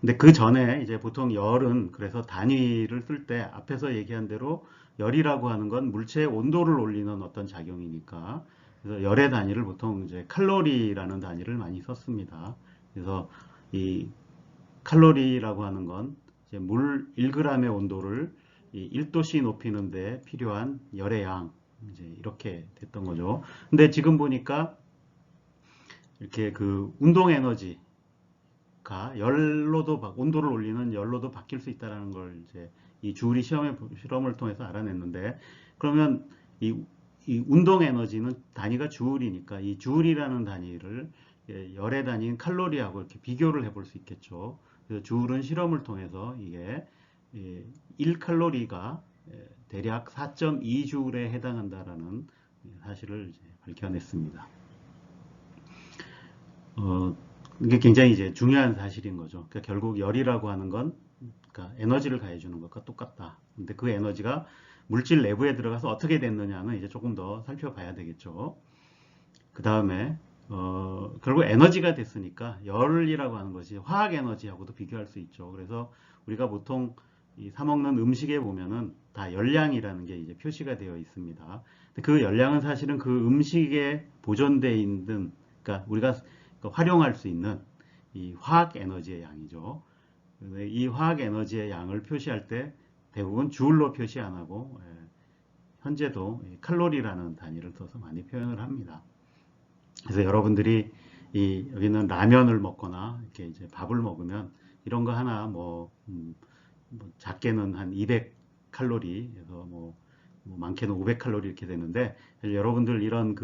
근데 그 전에 이제 보통 열은 그래서 단위를 쓸 때 앞에서 얘기한 대로 열이라고 하는 건 물체의 온도를 올리는 어떤 작용이니까, 그래서 열의 단위를 보통 이제 칼로리라는 단위를 많이 썼습니다. 그래서 이 칼로리라고 하는 건 이제 물 1g의 온도를 1도씨 높이는 데 필요한 열의 양, 이제 이렇게 됐던 거죠. 근데 지금 보니까 이렇게 그 운동 에너지 열로도 온도를 올리는 열로도 바뀔 수 있다는 걸 이제 이 주울이 실험을 통해서 알아냈는데, 그러면 이 운동 에너지는 단위가 주울이니까 이 주울이라는 단위를 열의 단위인 칼로리하고 이렇게 비교를 해볼 수 있겠죠. 그래서 주울은 실험을 통해서 이게 1칼로리가 대략 4.2주울에 해당한다라는 사실을 이제 밝혀냈습니다. 이게 굉장히 이제 중요한 사실인 거죠. 그러니까 결국 열이라고 하는 건 그러니까 에너지를 가해주는 것과 똑같다. 근데 그 에너지가 물질 내부에 들어가서 어떻게 됐느냐는 이제 조금 더 살펴봐야 되겠죠. 그 다음에 결국 에너지가 됐으니까 열이라고 하는 것이 화학 에너지하고도 비교할 수 있죠. 그래서 우리가 보통 사 먹는 음식에 보면은 다 열량이라는 게 이제 표시가 되어 있습니다. 그 열량은 사실은 그 음식에 보존되어 있는, 그러니까 우리가 활용할 수 있는 이 화학 에너지의 양이죠. 이 화학 에너지의 양을 표시할 때 대부분 주울로 표시 안 하고 현재도 칼로리라는 단위를 써서 많이 표현을 합니다. 그래서 여러분들이 여기는 라면을 먹거나 이렇게 이제 밥을 먹으면 이런 거 하나 뭐 작게는 한 200칼로리, 그래서 뭐 많게는 500칼로리 이렇게 되는데, 여러분들 이런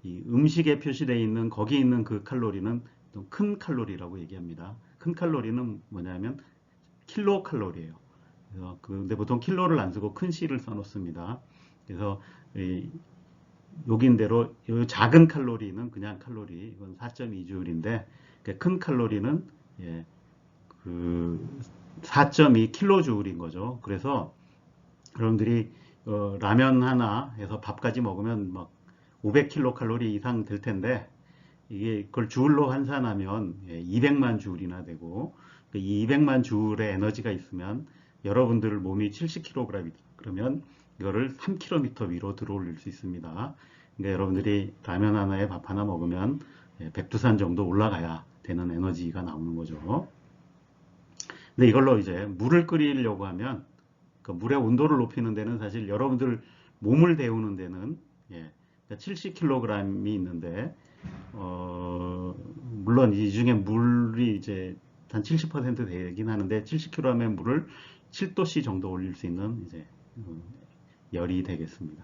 이 음식에 표시되어 있는 거기 있는 그 칼로리는 큰 칼로리라고 얘기합니다. 큰 칼로리는 뭐냐면 킬로칼로리예요. 그래서 근데 보통 킬로를 안 쓰고 큰 C를 써놓습니다. 그래서 여기인대로 이 작은 칼로리는 그냥 칼로리, 이건 4.2주울인데 큰 칼로리는 그 4.2킬로주울인 거죠. 그래서 여러분들이 라면 하나 해서 밥까지 먹으면 막 500킬로칼로리 이상 될 텐데, 이게 그걸 주울로 환산하면 200만 주울이나 되고, 이 200만 주울의 에너지가 있으면 여러분들 몸이 70kg이다. 그러면 이거를 3km 위로 들어올릴 수 있습니다. 그러니까 여러분들이 라면 하나에 밥 하나 먹으면 백두산 정도 올라가야 되는 에너지가 나오는 거죠. 근데 이걸로 이제 물을 끓이려고 하면 그 물의 온도를 높이는 데는 사실 여러분들 몸을 데우는 데는 70kg이 있는데, 물론 이 중에 물이 이제 한 70% 되긴 하는데 70kg의 물을 7도씨 정도 올릴 수 있는 이제 열이 되겠습니다.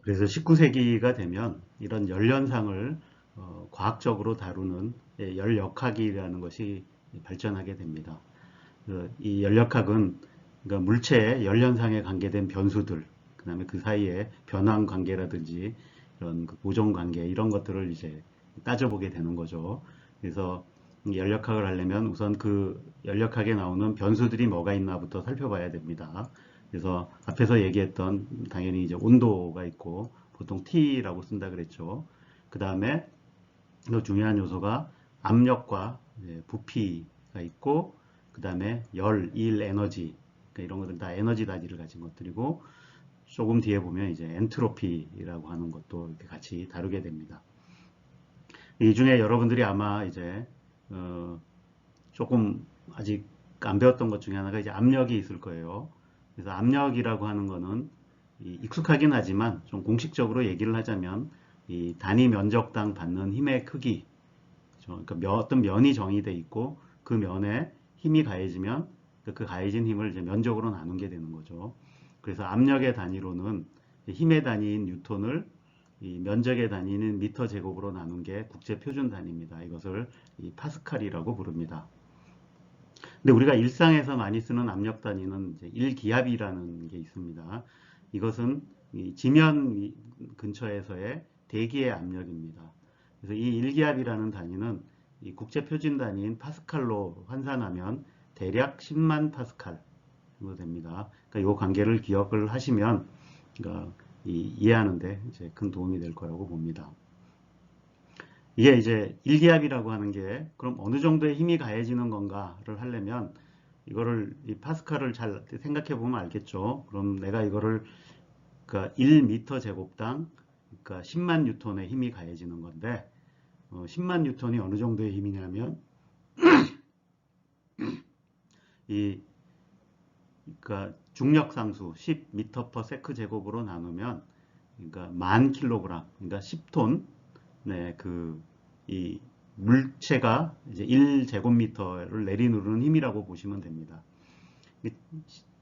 그래서 19세기가 되면 이런 열 현상을 과학적으로 다루는 열역학이라는 것이 발전하게 됩니다. 이 열역학은 그러니까 물체의 열 현상에 관계된 변수들, 그 다음에 그 사이에 변환 관계라든지 이런 보존 관계, 이런 것들을 이제 따져보게 되는 거죠. 그래서 연력학을 하려면 우선 그 연력학에 나오는 변수들이 뭐가 있나부터 살펴봐야 됩니다. 그래서 앞에서 얘기했던 당연히 이제 온도가 있고 보통 T라고 쓴다 그랬죠. 그 다음에 또 중요한 요소가 압력과 부피가 있고 그 다음에 열, 일, 에너지 그러니까 이런 것들 다 에너지 단위를 가진 것들이고 조금 뒤에 보면 이제 엔트로피라고 하는 것도 이렇게 같이 다루게 됩니다. 이 중에 여러분들이 아마 이제 조금 아직 안 배웠던 것 중에 하나가 이제 압력이 있을 거예요. 그래서 압력이라고 하는 거는 익숙하긴 하지만 좀 공식적으로 얘기를 하자면 이 단위 면적당 받는 힘의 크기, 그러니까 어떤 면이 정의돼 있고 그 면에 힘이 가해지면 그 가해진 힘을 이제 면적으로 나누게 되는 거죠. 그래서 압력의 단위로는 힘의 단위인 뉴턴을 이 면적의 단위는 미터 제곱으로 나눈 게 국제 표준 단위입니다. 이것을 이 파스칼이라고 부릅니다. 근데 우리가 일상에서 많이 쓰는 압력 단위는 이제 1기압이라는 게 있습니다. 이것은 이 지면 근처에서의 대기의 압력입니다. 그래서 이 1기압이라는 단위는 이 국제 표준 단위인 파스칼로 환산하면 대략 10만 파스칼 정도 됩니다. 그러니까 이 관계를 기억을 하시면 그러니까 이해하는데 이제 큰 도움이 될 거라고 봅니다. 이게 이제 1기압이라고 하는 게 그럼 어느 정도의 힘이 가해지는 건가를 하려면 이거를 이 파스칼을 잘 생각해 보면 알겠죠. 그럼 내가 이거를 그러니까 1m 제곱당 그러니까 10만 뉴턴의 힘이 가해지는 건데 10만 뉴턴이 어느 정도의 힘이냐면 이 그러니까 중력 상수 10m/s 제곱으로 나누면 그러니까 10,000kg 그러니까 10톤 네, 이 물체가 이제 1제곱미터를 내리누르는 힘이라고 보시면 됩니다.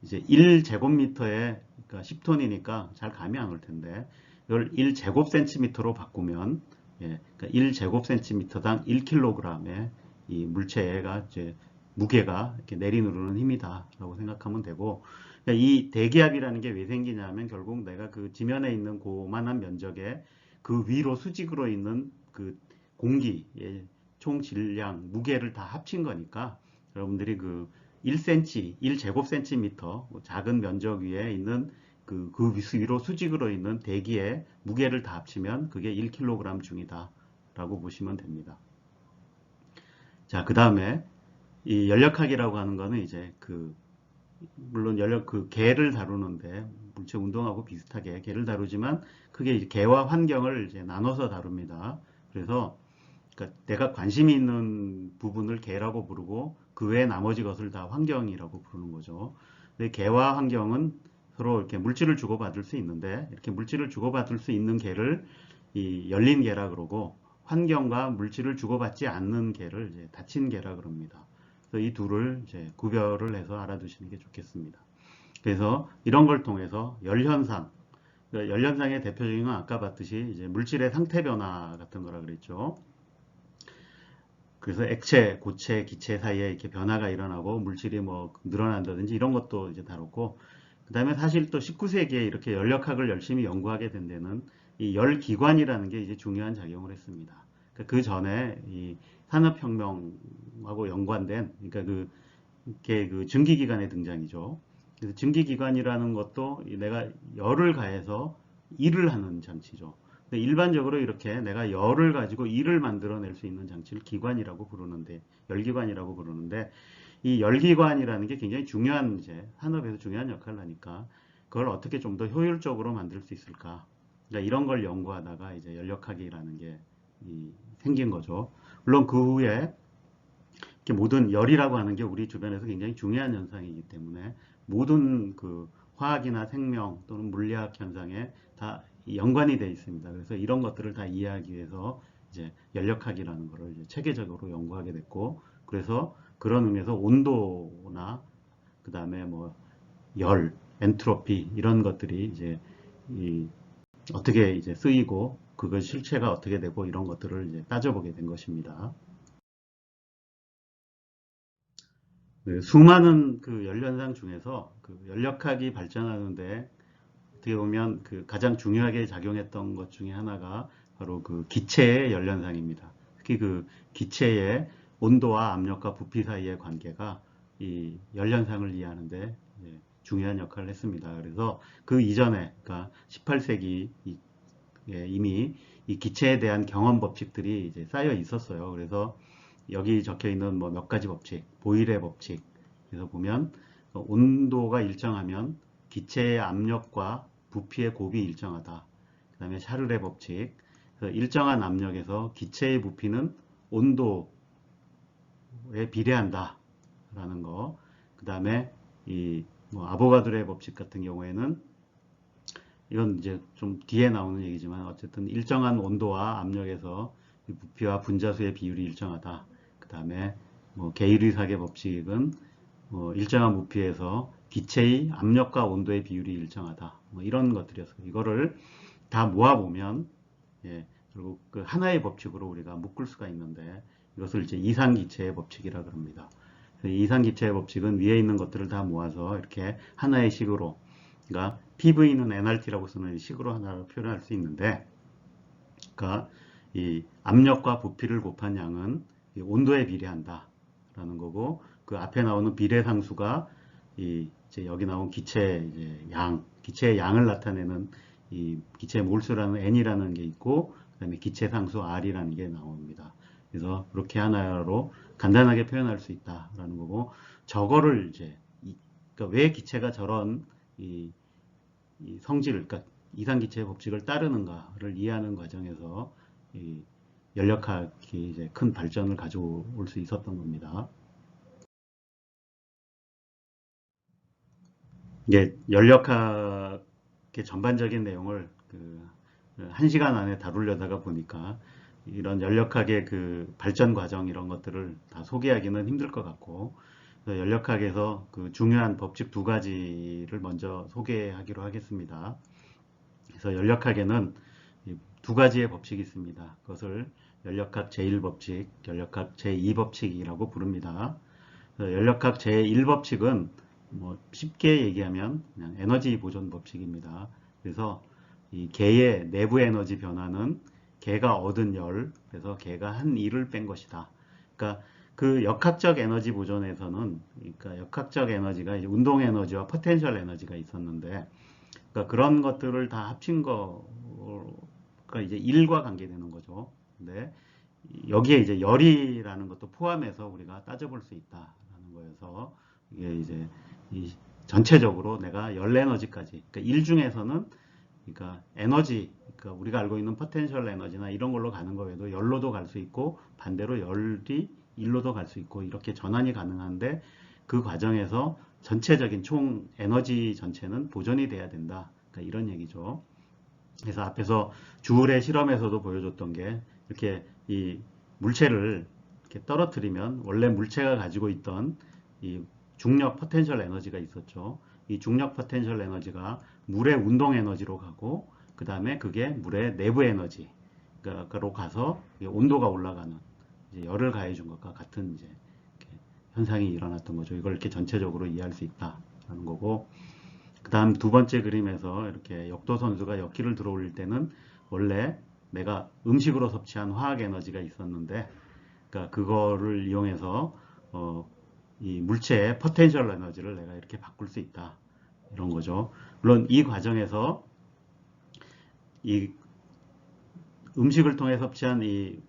이제 1제곱미터에 그러니까 10톤이니까 잘 감이 안 올 텐데 이걸 1제곱센티미터로 바꾸면 그러니까 1제곱센티미터당 1kg의 이 물체가 이제 무게가 이렇게 내리누르는 힘이다라고 생각하면 되고 그러니까 이 대기압이라는 게 왜 생기냐면 결국 내가 그 지면에 있는 고만한 면적에 그 위로 수직으로 있는 그 공기의 총 질량, 무게를 다 합친 거니까 여러분들이 그 1cm, 1제곱센티미터 작은 면적 위에 있는 그 위로 수직으로 있는 대기의 무게를 다 합치면 그게 1kg 중이다 라고 보시면 됩니다. 자, 그 다음에 이 연력학이라고 하는 거는 이제 물론 개를 다루는데 물체 운동하고 비슷하게 개를 다루지만 크게 이제 개와 환경을 이제 나눠서 다룹니다. 그래서 그러니까 내가 관심이 있는 부분을 개라고 부르고 그 외에 나머지 것을 다 환경이라고 부르는 거죠. 근데 개와 환경은 서로 이렇게 물질을 주고받을 수 있는데 이렇게 물질을 주고받을 수 있는 개를 이 열린 개라 그러고 환경과 물질을 주고받지 않는 개를 이제 닫힌 개라 그럽니다. 그래서 이 둘을 이제 구별을 해서 알아두시는 게 좋겠습니다. 그래서 이런 걸 통해서 열현상, 열현상의 대표적인 건 아까 봤듯이 이제 물질의 상태 변화 같은 거라 그랬죠. 그래서 액체, 고체, 기체 사이에 이렇게 변화가 일어나고 물질이 뭐 늘어난다든지 이런 것도 이제 다뤘고, 그 다음에 사실 또 19세기에 이렇게 연력학을 열심히 연구하게 된 데는 이 열기관이라는 게 이제 중요한 작용을 했습니다. 그 전에 이 산업혁명하고 연관된, 그러니까 그 증기기관의 등장이죠. 그래서 증기기관이라는 것도 내가 열을 가해서 일을 하는 장치죠. 근데 일반적으로 이렇게 내가 열을 가지고 일을 만들어낼 수 있는 장치를 기관이라고 부르는데, 열기관이라고 부르는데, 이 열기관이라는 게 굉장히 중요한 이제 산업에서 중요한 역할을 하니까 그걸 어떻게 좀 더 효율적으로 만들 수 있을까? 그러니까 이런 걸 연구하다가 이제 연력학이라는 게 생긴 거죠. 물론 그 후에 모든 열이라고 하는 게 우리 주변에서 굉장히 중요한 현상이기 때문에 모든 그 화학이나 생명 또는 물리학 현상에 다 연관이 되어 있습니다. 그래서 이런 것들을 다 이해하기 위해서 이제 연력학이라는 것을 이제 체계적으로 연구하게 됐고, 그래서 그런 의미에서 온도나 그 다음에 뭐 열, 엔트로피 이런 것들이 이제 어떻게 이제 쓰이고 그것 실체가 어떻게 되고 이런 것들을 이제 따져보게 된 것입니다. 수많은 그 연련상 중에서 그 연력학이 발전하는데 어떻게 보면 그 가장 중요하게 작용했던 것 중에 하나가 바로 그 기체의 연련상입니다. 특히 그 기체의 온도와 압력과 부피 사이의 관계가 이 열 현상을 이해하는데 중요한 역할을 했습니다. 그래서 그 이전에, 그러니까 18세기 이미 이 기체에 대한 경험 법칙들이 이제 쌓여 있었어요. 그래서 여기 적혀 있는 뭐 몇 가지 법칙, 보일의 법칙. 그래서 보면 온도가 일정하면 기체의 압력과 부피의 곱이 일정하다. 그 다음에 샤를의 법칙. 그래서 일정한 압력에서 기체의 부피는 온도에 비례한다. 라는 거. 그 다음에 뭐 아보가드로의 법칙 같은 경우에는 이건 이제 좀 뒤에 나오는 얘기지만 어쨌든 일정한 온도와 압력에서 부피와 분자수의 비율이 일정하다. 그 다음에 뭐 게이르사계 법칙은 일정한 부피에서 기체의 압력과 온도의 비율이 일정하다. 뭐 이런 것들이었어요. 이거를 다 모아보면 결국 그 하나의 법칙으로 우리가 묶을 수가 있는데 이것을 이제 이상기체의 법칙이라 그럽니다. 이상기체의 법칙은 위에 있는 것들을 다 모아서 이렇게 하나의 식으로, 그러니까 PV는 nRT라고 쓰는 식으로 하나로 표현할 수 있는데, 그러니까 이 압력과 부피를 곱한 양은 온도에 비례한다 라는 거고, 그 앞에 나오는 비례상수가 이제 여기 나온 기체의 양을 나타내는 이 기체의 몰수라는 n이라는 게 있고, 그 다음에 기체상수 r이라는 게 나옵니다. 그래서 그렇게 하나로 간단하게 표현할 수 있다라는 거고, 저거를 이제 그러니까 왜 기체가 저런 이 성질을, 그러니까 이상기체의 법칙을 따르는가를 이해하는 과정에서 이 연력학이 이제 큰 발전을 가져올 수 있었던 겁니다. 이게 연력학의 전반적인 내용을 한 시간 안에 다루려다가 보니까 이런 연력학의 그 발전 과정 이런 것들을 다 소개하기는 힘들 것 같고, 연력학에서 그 중요한 법칙 두 가지를 먼저 소개하기로 하겠습니다. 그래서 연력학에는 두 가지의 법칙이 있습니다. 그것을 연력학 제1법칙, 연력학 제2법칙이라고 부릅니다. 연력학 제1법칙은 뭐 쉽게 얘기하면 그냥 에너지 보존 법칙입니다. 그래서 이 개의 내부 에너지 변화는 개가 얻은 열, 그래서 개가 한 일을 뺀 것이다. 그러니까 그 역학적 에너지 보존에서는, 그러니까 역학적 에너지가 이제 운동 에너지와 포텐셜 에너지가 있었는데, 그러니까 그런 것들을 다 합친 거가 이제 일과 관계되는 거죠. 근데 여기에 이제 열이라는 것도 포함해서 우리가 따져볼 수 있다라는 거여서 이게 이제 전체적으로 내가 열 에너지까지, 그러니까 일 중에서는 그러니까 에너지, 그러니까 우리가 알고 있는 포텐셜 에너지나 이런 걸로 가는 거 외에도 열로도 갈 수 있고 반대로 열이 일로도 갈 수 있고 이렇게 전환이 가능한데, 그 과정에서 전체적인 총 에너지 전체는 보존이 돼야 된다. 그러니까 이런 얘기죠. 그래서 앞에서 주울의 실험에서도 보여줬던 게 이렇게 이 물체를 이렇게 떨어뜨리면 원래 물체가 가지고 있던 이 중력 포텐셜 에너지가 있었죠. 이 중력 포텐셜 에너지가 물의 운동 에너지로 가고, 그 다음에 그게 물의 내부 에너지로 가서 온도가 올라가는, 이제 열을 가해준 것과 같은 이제 현상이 일어났던 거죠. 이걸 이렇게 전체적으로 이해할 수 있다라는 거고, 그 다음 두 번째 그림에서 이렇게 역도 선수가 역기를 들어올릴 때는 원래 내가 음식으로 섭취한 화학 에너지가 있었는데, 그러니까 그거를 이용해서 이 물체의 포텐셜 에너지를 내가 이렇게 바꿀 수 있다, 이런 거죠. 물론 이 과정에서 이 음식을 통해 섭취한 이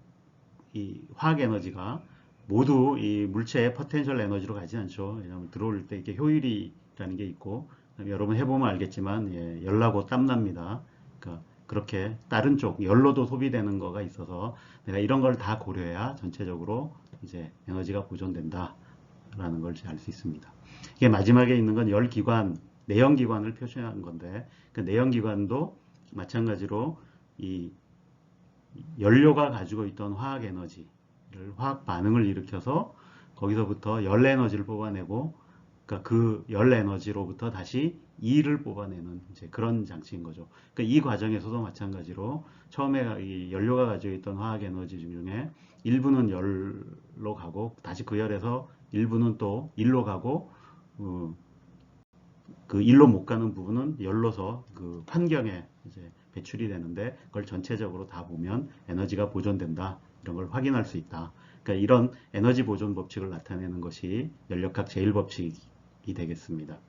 화학 에너지가 모두 이 물체의 포텐셜 에너지로 가지 않죠. 왜냐하면 들어올 때 이렇게 효율이라는 게 있고, 여러분 해보면 알겠지만 열나고 땀납니다. 그러니까 그렇게 다른 쪽 열로도 소비되는 거가 있어서 내가 이런 걸 다 고려해야 전체적으로 이제 에너지가 보존된다라는 걸 알 수 있습니다. 이게 마지막에 있는 건 열기관, 내연기관을 표시한 건데, 그 내연기관도 마찬가지로 이 연료가 가지고 있던 화학 에너지를, 화학 반응을 일으켜서 거기서부터 열 에너지를 뽑아내고, 그러니까 그 열 에너지로부터 다시 E를 뽑아내는 이제 그런 장치인 거죠. 그러니까 이 과정에서도 마찬가지로 처음에 이 연료가 가지고 있던 화학 에너지 중에 일부는 열로 가고, 다시 그 열에서 일부는 또 일로 가고, 그 일로 못 가는 부분은 열로서 그 환경에 이제 배출이 되는데, 그걸 전체적으로 다 보면 에너지가 보존된다, 이런 걸 확인할 수 있다. 그러니까 이런 에너지 보존 법칙을 나타내는 것이 연력학 제1법칙이 되겠습니다.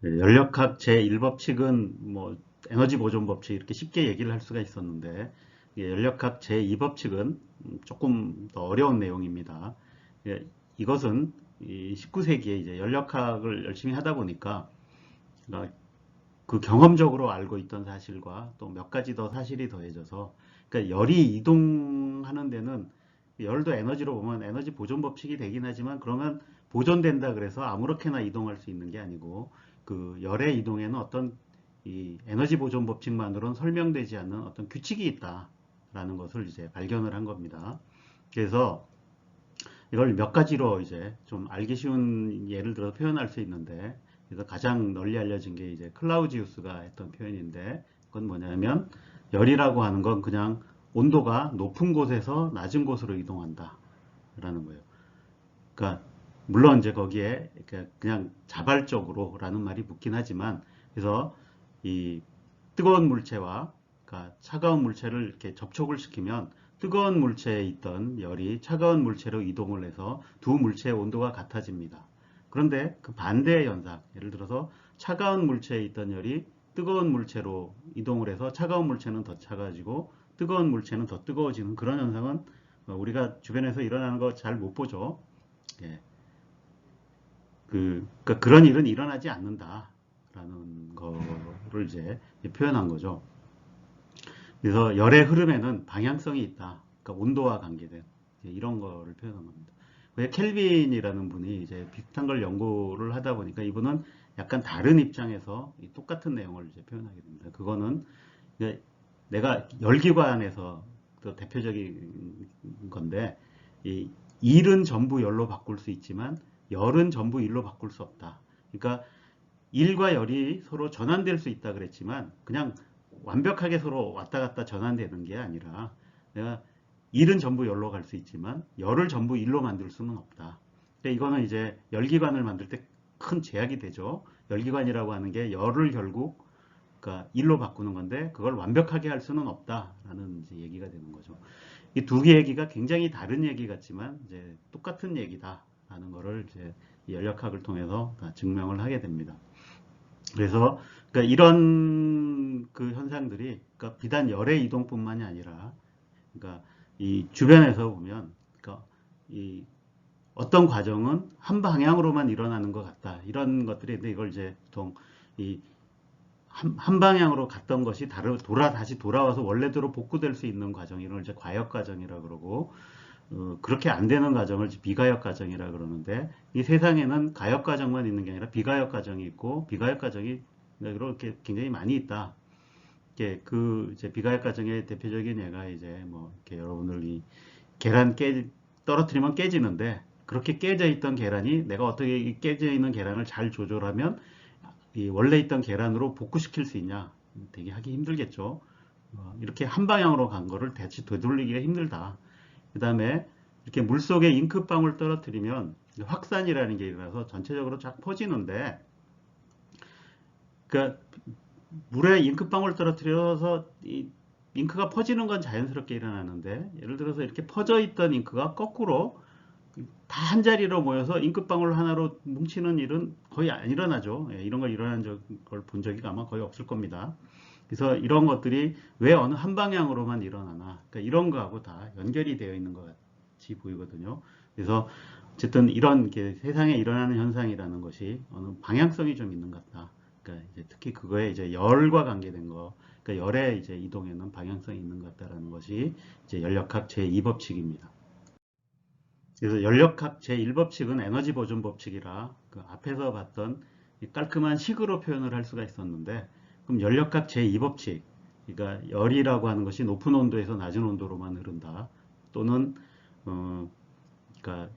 연력학 제1법칙은 뭐 에너지 보존 법칙 이렇게 쉽게 얘기를 할 수가 있었는데 연력학 제2법칙은 조금 더 어려운 내용입니다. 이것은 19세기에 이제 연력학을 열심히 하다 보니까 그 경험적으로 알고 있던 사실과 또 몇 가지 더 사실이 더해져서 그러니까 열이 이동하는 데는 열도 에너지로 보면 에너지 보존 법칙이 되긴 하지만 그러면 보존된다 그래서 아무렇게나 이동할 수 있는 게 아니고 그 열의 이동에는 어떤 이 에너지 보존 법칙만으로는 설명되지 않는 어떤 규칙이 있다라는 것을 이제 발견을 한 겁니다. 그래서 이걸 몇 가지로 이제 좀 알기 쉬운 예를 들어 표현할 수 있는데 그래서 가장 널리 알려진 게 이제 클라우지우스가 했던 표현인데 그건 뭐냐면 열이라고 하는 건 그냥 온도가 높은 곳에서 낮은 곳으로 이동한다 라는 거예요. 그러니까 물론 이제 거기에 그냥 자발적으로라는 말이 붙긴 하지만 그래서 이 뜨거운 물체와 그러니까 차가운 물체를 이렇게 접촉을 시키면 뜨거운 물체에 있던 열이 차가운 물체로 이동을 해서 두 물체의 온도가 같아집니다. 그런데 그 반대의 현상, 예를 들어서 차가운 물체에 있던 열이 뜨거운 물체로 이동을 해서 차가운 물체는 더 차가워지고 뜨거운 물체는 더 뜨거워지는 그런 현상은 우리가 주변에서 일어나는 거 잘 못 보죠. 예. 그러니까 그런 일은 일어나지 않는다라는 거를 이제 표현한 거죠. 그래서 열의 흐름에는 방향성이 있다. 그러니까 온도와 관계된 이런 거를 표현한 겁니다. 왜 켈빈이라는 분이 이제 비슷한 걸 연구를 하다 보니까 이분은 약간 다른 입장에서 똑같은 내용을 이제 표현하게 됩니다. 그거는 내가 열기관에서 대표적인 건데 이 일은 전부 열로 바꿀 수 있지만 열은 전부 일로 바꿀 수 없다. 그러니까 일과 열이 서로 전환될 수 있다 그랬지만 그냥 완벽하게 서로 왔다 갔다 전환되는 게 아니라 내가 일은 전부 열로 갈 수 있지만 열을 전부 일로 만들 수는 없다. 근데 이거는 이제 열기관을 만들 때 큰 제약이 되죠. 열기관이라고 하는 게 열을 결국 그러니까 일로 바꾸는 건데 그걸 완벽하게 할 수는 없다라는 이제 얘기가 되는 거죠. 이 두 개 얘기가 굉장히 다른 얘기 같지만 이제 똑같은 얘기다라는 거를 이제 연력학을 통해서 다 증명을 하게 됩니다. 그래서 그러니까 이런 그 현상들이 그러니까 비단 열의 이동뿐만이 아니라 그러니까 이 주변에서 보면 그러니까 이 어떤 과정은 한 방향으로만 일어나는 것 같다 이런 것들이 있는데 이걸 이제 보통 이 한 방향으로 갔던 것이 다시 돌아와서 원래대로 복구될 수 있는 과정, 이걸 이제 과역 과정이라 그러고, 그렇게 안 되는 과정을 비가역 과정이라 그러는데, 이 세상에는 가역 과정만 있는 게 아니라 비가역 과정이 있고, 비가역 과정이 이렇게 굉장히 많이 있다. 이제 비가역 과정의 대표적인 예가 이제 뭐, 이렇게 여러분들 이 계란 떨어뜨리면 깨지는데, 그렇게 깨져 있던 계란이 내가 어떻게 깨져 있는 계란을 잘 조절하면 이 원래 있던 계란으로 복구시킬 수 있냐? 되게 하기 힘들겠죠. 이렇게 한 방향으로 간 거를 다시 되돌리기가 힘들다. 그 다음에 이렇게 물 속에 잉크방울 떨어뜨리면 확산이라는 게 일어나서 전체적으로 쫙 퍼지는데, 그러니까 물에 잉크방울 떨어뜨려서 이 잉크가 퍼지는 건 자연스럽게 일어나는데, 예를 들어서 이렇게 퍼져 있던 잉크가 거꾸로 다 한 자리로 모여서 잉크방울 하나로 뭉치는 일은 거의 안 일어나죠. 예, 이런 걸 일어난 걸 본 적이 아마 거의 없을 겁니다. 그래서 이런 것들이 왜 어느 한 방향으로만 일어나나, 그러니까 이런 거하고 다 연결이 되어 있는 것 같이 보이거든요. 그래서 어쨌든 이런 세상에 일어나는 현상이라는 것이 어느 방향성이 좀 있는 것 같다. 그러니까 이제 특히 그거에 이제 열과 관계된 거, 그러니까 열의 이제 이동에는 방향성이 있는 것 같다라는 것이 이제 연력학 제2법칙입니다. 그래서 연력학 제1법칙은 에너지 보존 법칙이라 그 앞에서 봤던 깔끔한 식으로 표현을 할 수가 있었는데, 그럼 연력학 제2법칙, 그러니까 열이라고 하는 것이 높은 온도에서 낮은 온도로만 흐른다. 또는 그러니까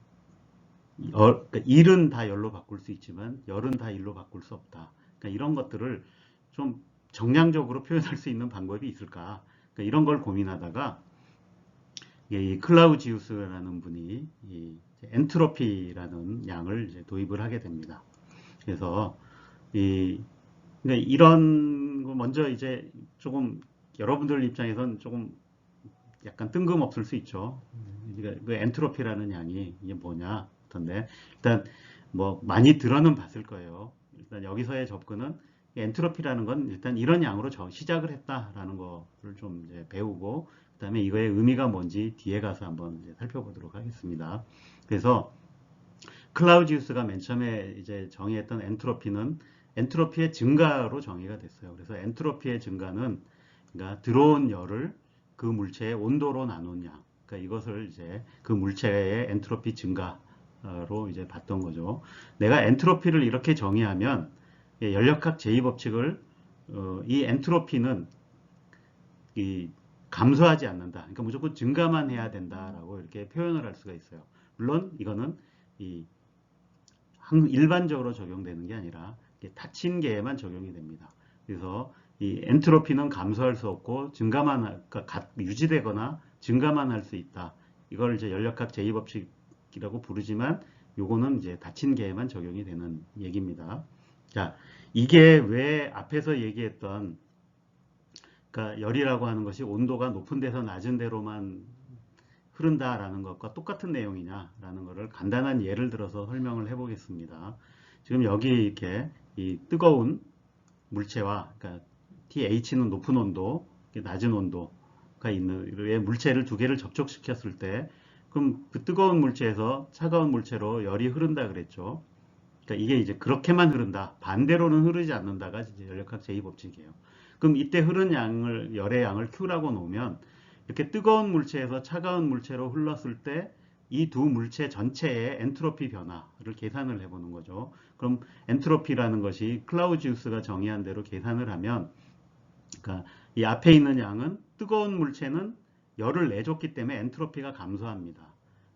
그러니까 일은 다 열로 바꿀 수 있지만 열은 다 일로 바꿀 수 없다. 그러니까 이런 것들을 좀 정량적으로 표현할 수 있는 방법이 있을까? 그러니까 이런 걸 고민하다가 이 클라우지우스라는 분이 이 엔트로피라는 양을 이제 도입을 하게 됩니다. 그래서 그러니까 이런 거 먼저 이제 조금 여러분들 입장에선 조금 약간 뜬금없을 수 있죠. 그러니까 그 엔트로피라는 양이 이게 뭐냐 하던데 일단 뭐 많이 들어는 봤을 거예요. 일단 여기서의 접근은 엔트로피라는 건 일단 이런 양으로 시작을 했다라는 거를 좀 이제 배우고 그다음에 이거의 의미가 뭔지 뒤에 가서 한번 이제 살펴보도록 하겠습니다. 그래서 클라우지우스가 맨 처음에 이제 정의했던 엔트로피는 엔트로피의 증가로 정의가 됐어요. 그래서 엔트로피의 증가는 그러니까 들어온 열을 그 물체의 온도로 나눈 양. 그러니까 이것을 이제 그 물체의 엔트로피 증가로 이제 봤던 거죠. 내가 엔트로피를 이렇게 정의하면 연력학 제2법칙을 이 엔트로피는 이 감소하지 않는다. 그러니까 무조건 증가만 해야 된다라고 이렇게 표현을 할 수가 있어요. 물론 이거는 이 일반적으로 적용되는 게 아니라 닫힌 계에만 적용이 됩니다. 그래서 이 엔트로피는 감소할 수 없고 증가만 그러니까 유지되거나 증가만 할 수 있다. 이걸 이제 연력학 제2법칙이라고 부르지만 요거는 이제 닫힌 계에만 적용이 되는 얘기입니다. 자, 이게 왜 앞에서 얘기했던 그러니까 열이라고 하는 것이 온도가 높은 데서 낮은 데로만 흐른다라는 것과 똑같은 내용이냐라는 것을 간단한 예를 들어서 설명을 해보겠습니다. 지금 여기 이렇게 이 뜨거운 물체와 그러니까 TH는 높은 온도, 낮은 온도가 있는 왜 물체를 두 개를 접촉시켰을 때 그럼 그 뜨거운 물체에서 차가운 물체로 열이 흐른다 그랬죠. 그러니까 이게 이제 그렇게만 흐른다. 반대로는 흐르지 않는다가 이제 연력학 제2법칙이에요. 그럼 이때 흐른 양을 열의 양을 Q라고 놓으면 이렇게 뜨거운 물체에서 차가운 물체로 흘렀을 때 이 두 물체 전체의 엔트로피 변화를 계산을 해보는 거죠. 그럼 엔트로피라는 것이 클라우지우스가 정의한 대로 계산을 하면 그러니까 이 앞에 있는 양은 뜨거운 물체는 열을 내줬기 때문에 엔트로피가 감소합니다.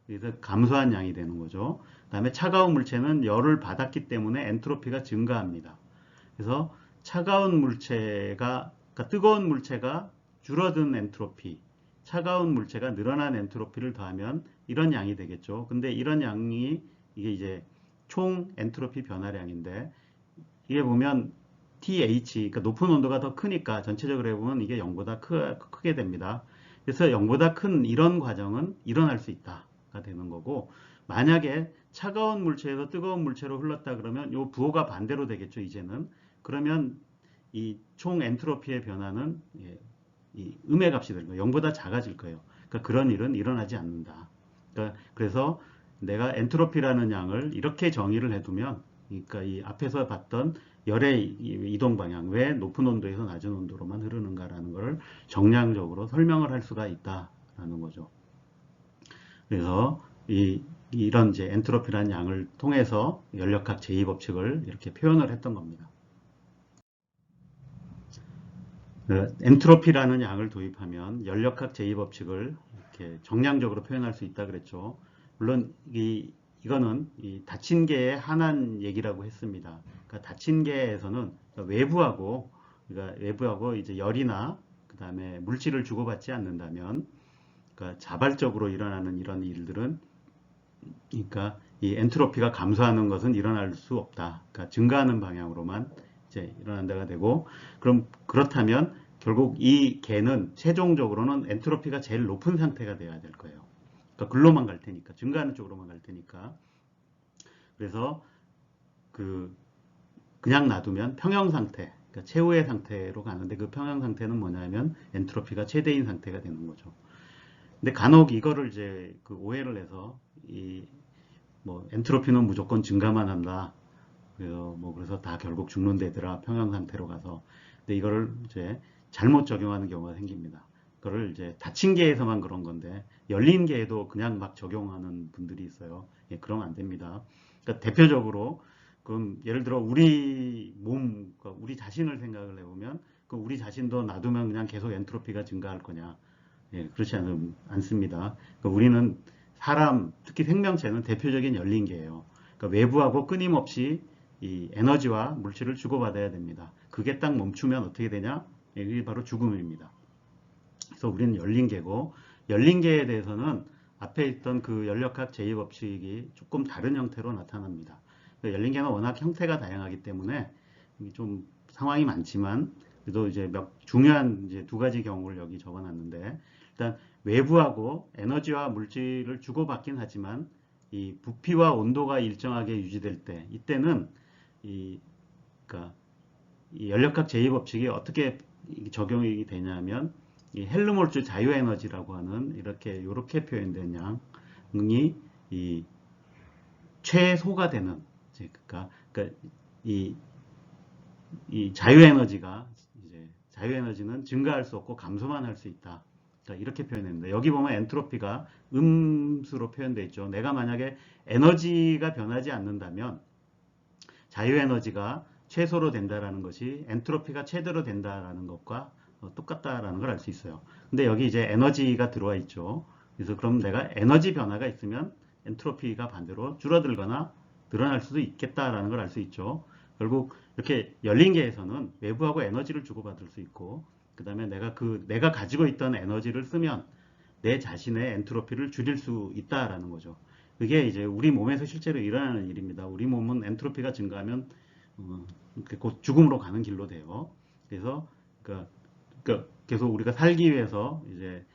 그래서 감소한 양이 되는 거죠. 그 다음에 차가운 물체는 열을 받았기 때문에 엔트로피가 증가합니다. 그래서 차가운 물체가 그러니까 뜨거운 물체가 줄어든 엔트로피, 차가운 물체가 늘어난 엔트로피를 더하면 이런 양이 되겠죠. 근데 이런 양이 이게 이제 총 엔트로피 변화량인데 이게 보면 TH, 그러니까 높은 온도가 더 크니까 전체적으로 해보면 이게 0보다 크게 됩니다. 그래서 0보다 큰 이런 과정은 일어날 수 있다가 되는 거고 만약에 차가운 물체에서 뜨거운 물체로 흘렀다 그러면 이 부호가 반대로 되겠죠. 이제는 그러면 이 총 엔트로피의 변화는 이 음의 값이 될 거예요. 0보다 작아질 거예요. 그러니까 그런 일은 일어나지 않는다. 그러니까 그래서 내가 엔트로피라는 양을 이렇게 정의를 해두면 그러니까 이 앞에서 봤던 열의 이동 방향, 왜 높은 온도에서 낮은 온도로만 흐르는가라는 것을 정량적으로 설명을 할 수가 있다라는 거죠. 그래서 이런 이제 엔트로피라는 양을 통해서 연력학 제2법칙을 이렇게 표현을 했던 겁니다. 엔트로피라는 양을 도입하면 연력학 제2법칙을 이렇게 정량적으로 표현할 수 있다 그랬죠. 물론 이거는 이 닫힌 계에 한한 얘기라고 했습니다. 그러니까 닫힌 계에서는 외부하고 이제 열이나 그 다음에 물질을 주고받지 않는다면, 그러니까 자발적으로 일어나는 이런 일들은, 그러니까 이 엔트로피가 감소하는 것은 일어날 수 없다. 그러니까 증가하는 방향으로만 이제 일어난다가 되고, 그럼 그렇다면 결국 이 개는 최종적으로는 엔트로피가 제일 높은 상태가 돼야 될 거예요. 그러니까 글로만 갈 테니까, 증가하는 쪽으로만 갈 테니까. 그래서 그냥 놔두면 평형 상태, 그러니까 최후의 상태로 가는데 그 평형 상태는 뭐냐면 엔트로피가 최대인 상태가 되는 거죠. 근데 간혹 이거를 이제 그 오해를 해서 뭐 엔트로피는 무조건 증가만 한다. 그래서 다 결국 죽는 데더라 평형 상태로 가서. 근데 이거를 이제 잘못 적용하는 경우가 생깁니다. 그거를 이제 닫힌 계에서만 그런 건데 열린 계에도 그냥 막 적용하는 분들이 있어요. 예, 그러면 안 됩니다. 그러니까 대표적으로 그럼 예를 들어 우리 몸, 그러니까 우리 자신을 생각을 해보면 그 우리 자신도 놔두면 그냥 계속 엔트로피가 증가할 거냐? 예, 그렇지 않습니다. 그러니까 우리는 사람, 특히 생명체는 대표적인 열린 계예요. 그러니까 외부하고 끊임없이 이 에너지와 물질을 주고받아야 됩니다. 그게 딱 멈추면 어떻게 되냐? 이게 바로 죽음입니다. 그래서 우리는 열린 계고, 열린 계에 대해서는 앞에 있던 그 연력학 제2법칙이 조금 다른 형태로 나타납니다. 그러니까 열린 계는 워낙 형태가 다양하기 때문에 좀 상황이 많지만, 그래도 이제 중요한 이제 두 가지 경우를 여기 적어놨는데, 일단 외부하고 에너지와 물질을 주고받긴 하지만 이 부피와 온도가 일정하게 유지될 때, 이때는 이 그러니까 이 연력학 제2법칙이 어떻게 적용이 되냐면, 이 헬름홀츠 자유에너지라고 하는 이렇게 표현된 양이 이 최소가 되는, 그러니까 이, 이 자유에너지는 증가할 수 없고 감소만 할 수 있다. 그러니까 이렇게 표현했는데, 여기 보면 엔트로피가 음수로 표현되어 있죠. 내가 만약에 에너지가 변하지 않는다면 자유에너지가 최소로 된다라는 것이 엔트로피가 최대로 된다라는 것과 똑같다라는 걸 알 수 있어요. 근데 여기 이제 에너지가 들어와 있죠. 그래서 그럼 내가 에너지 변화가 있으면 엔트로피가 반대로 줄어들거나 늘어날 수도 있겠다라는 걸 알 수 있죠. 결국 이렇게 열린 계에서는 외부하고 에너지를 주고받을 수 있고, 그 다음에 내가 가지고 있던 에너지를 쓰면 내 자신의 엔트로피를 줄일 수 있다라는 거죠. 그게 이제 우리 몸에서 실제로 일어나는 일입니다. 우리 몸은 엔트로피가 증가하면 곧 죽음으로 가는 길로 돼요. 그래서 계속 우리가 살기 위해서 이제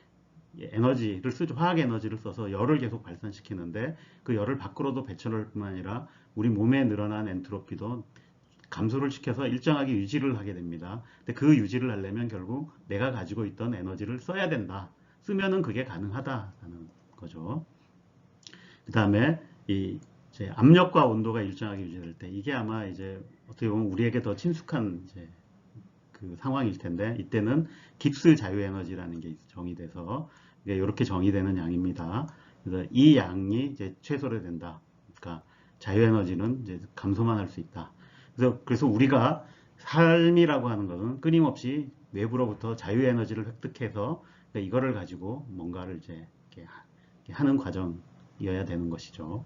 에너지를 쓰죠. 화학 에너지를 써서 열을 계속 발산시키는데, 그 열을 밖으로도 배출할 뿐만 아니라 우리 몸에 늘어난 엔트로피도 감소를 시켜서 일정하게 유지를 하게 됩니다. 근데 그 유지를 하려면 결국 내가 가지고 있던 에너지를 써야 된다. 쓰면은 그게 가능하다라는 거죠. 그 다음에 이 이제 압력과 온도가 일정하게 유지될 때, 이게 아마 이제 어떻게 보면 우리에게 더 친숙한 이제 그 상황일 텐데, 이때는 깁스 자유에너지라는 게 정의돼서 이렇게 정의되는 양입니다. 그래서 이 양이 이제 최소로 된다. 그러니까 자유에너지는 이제 감소만 할 수 있다. 그래서 우리가 삶이라고 하는 것은 끊임없이 외부로부터 자유에너지를 획득해서 이거를 가지고 뭔가를 이제 이렇게 하는 과정이어야 되는 것이죠.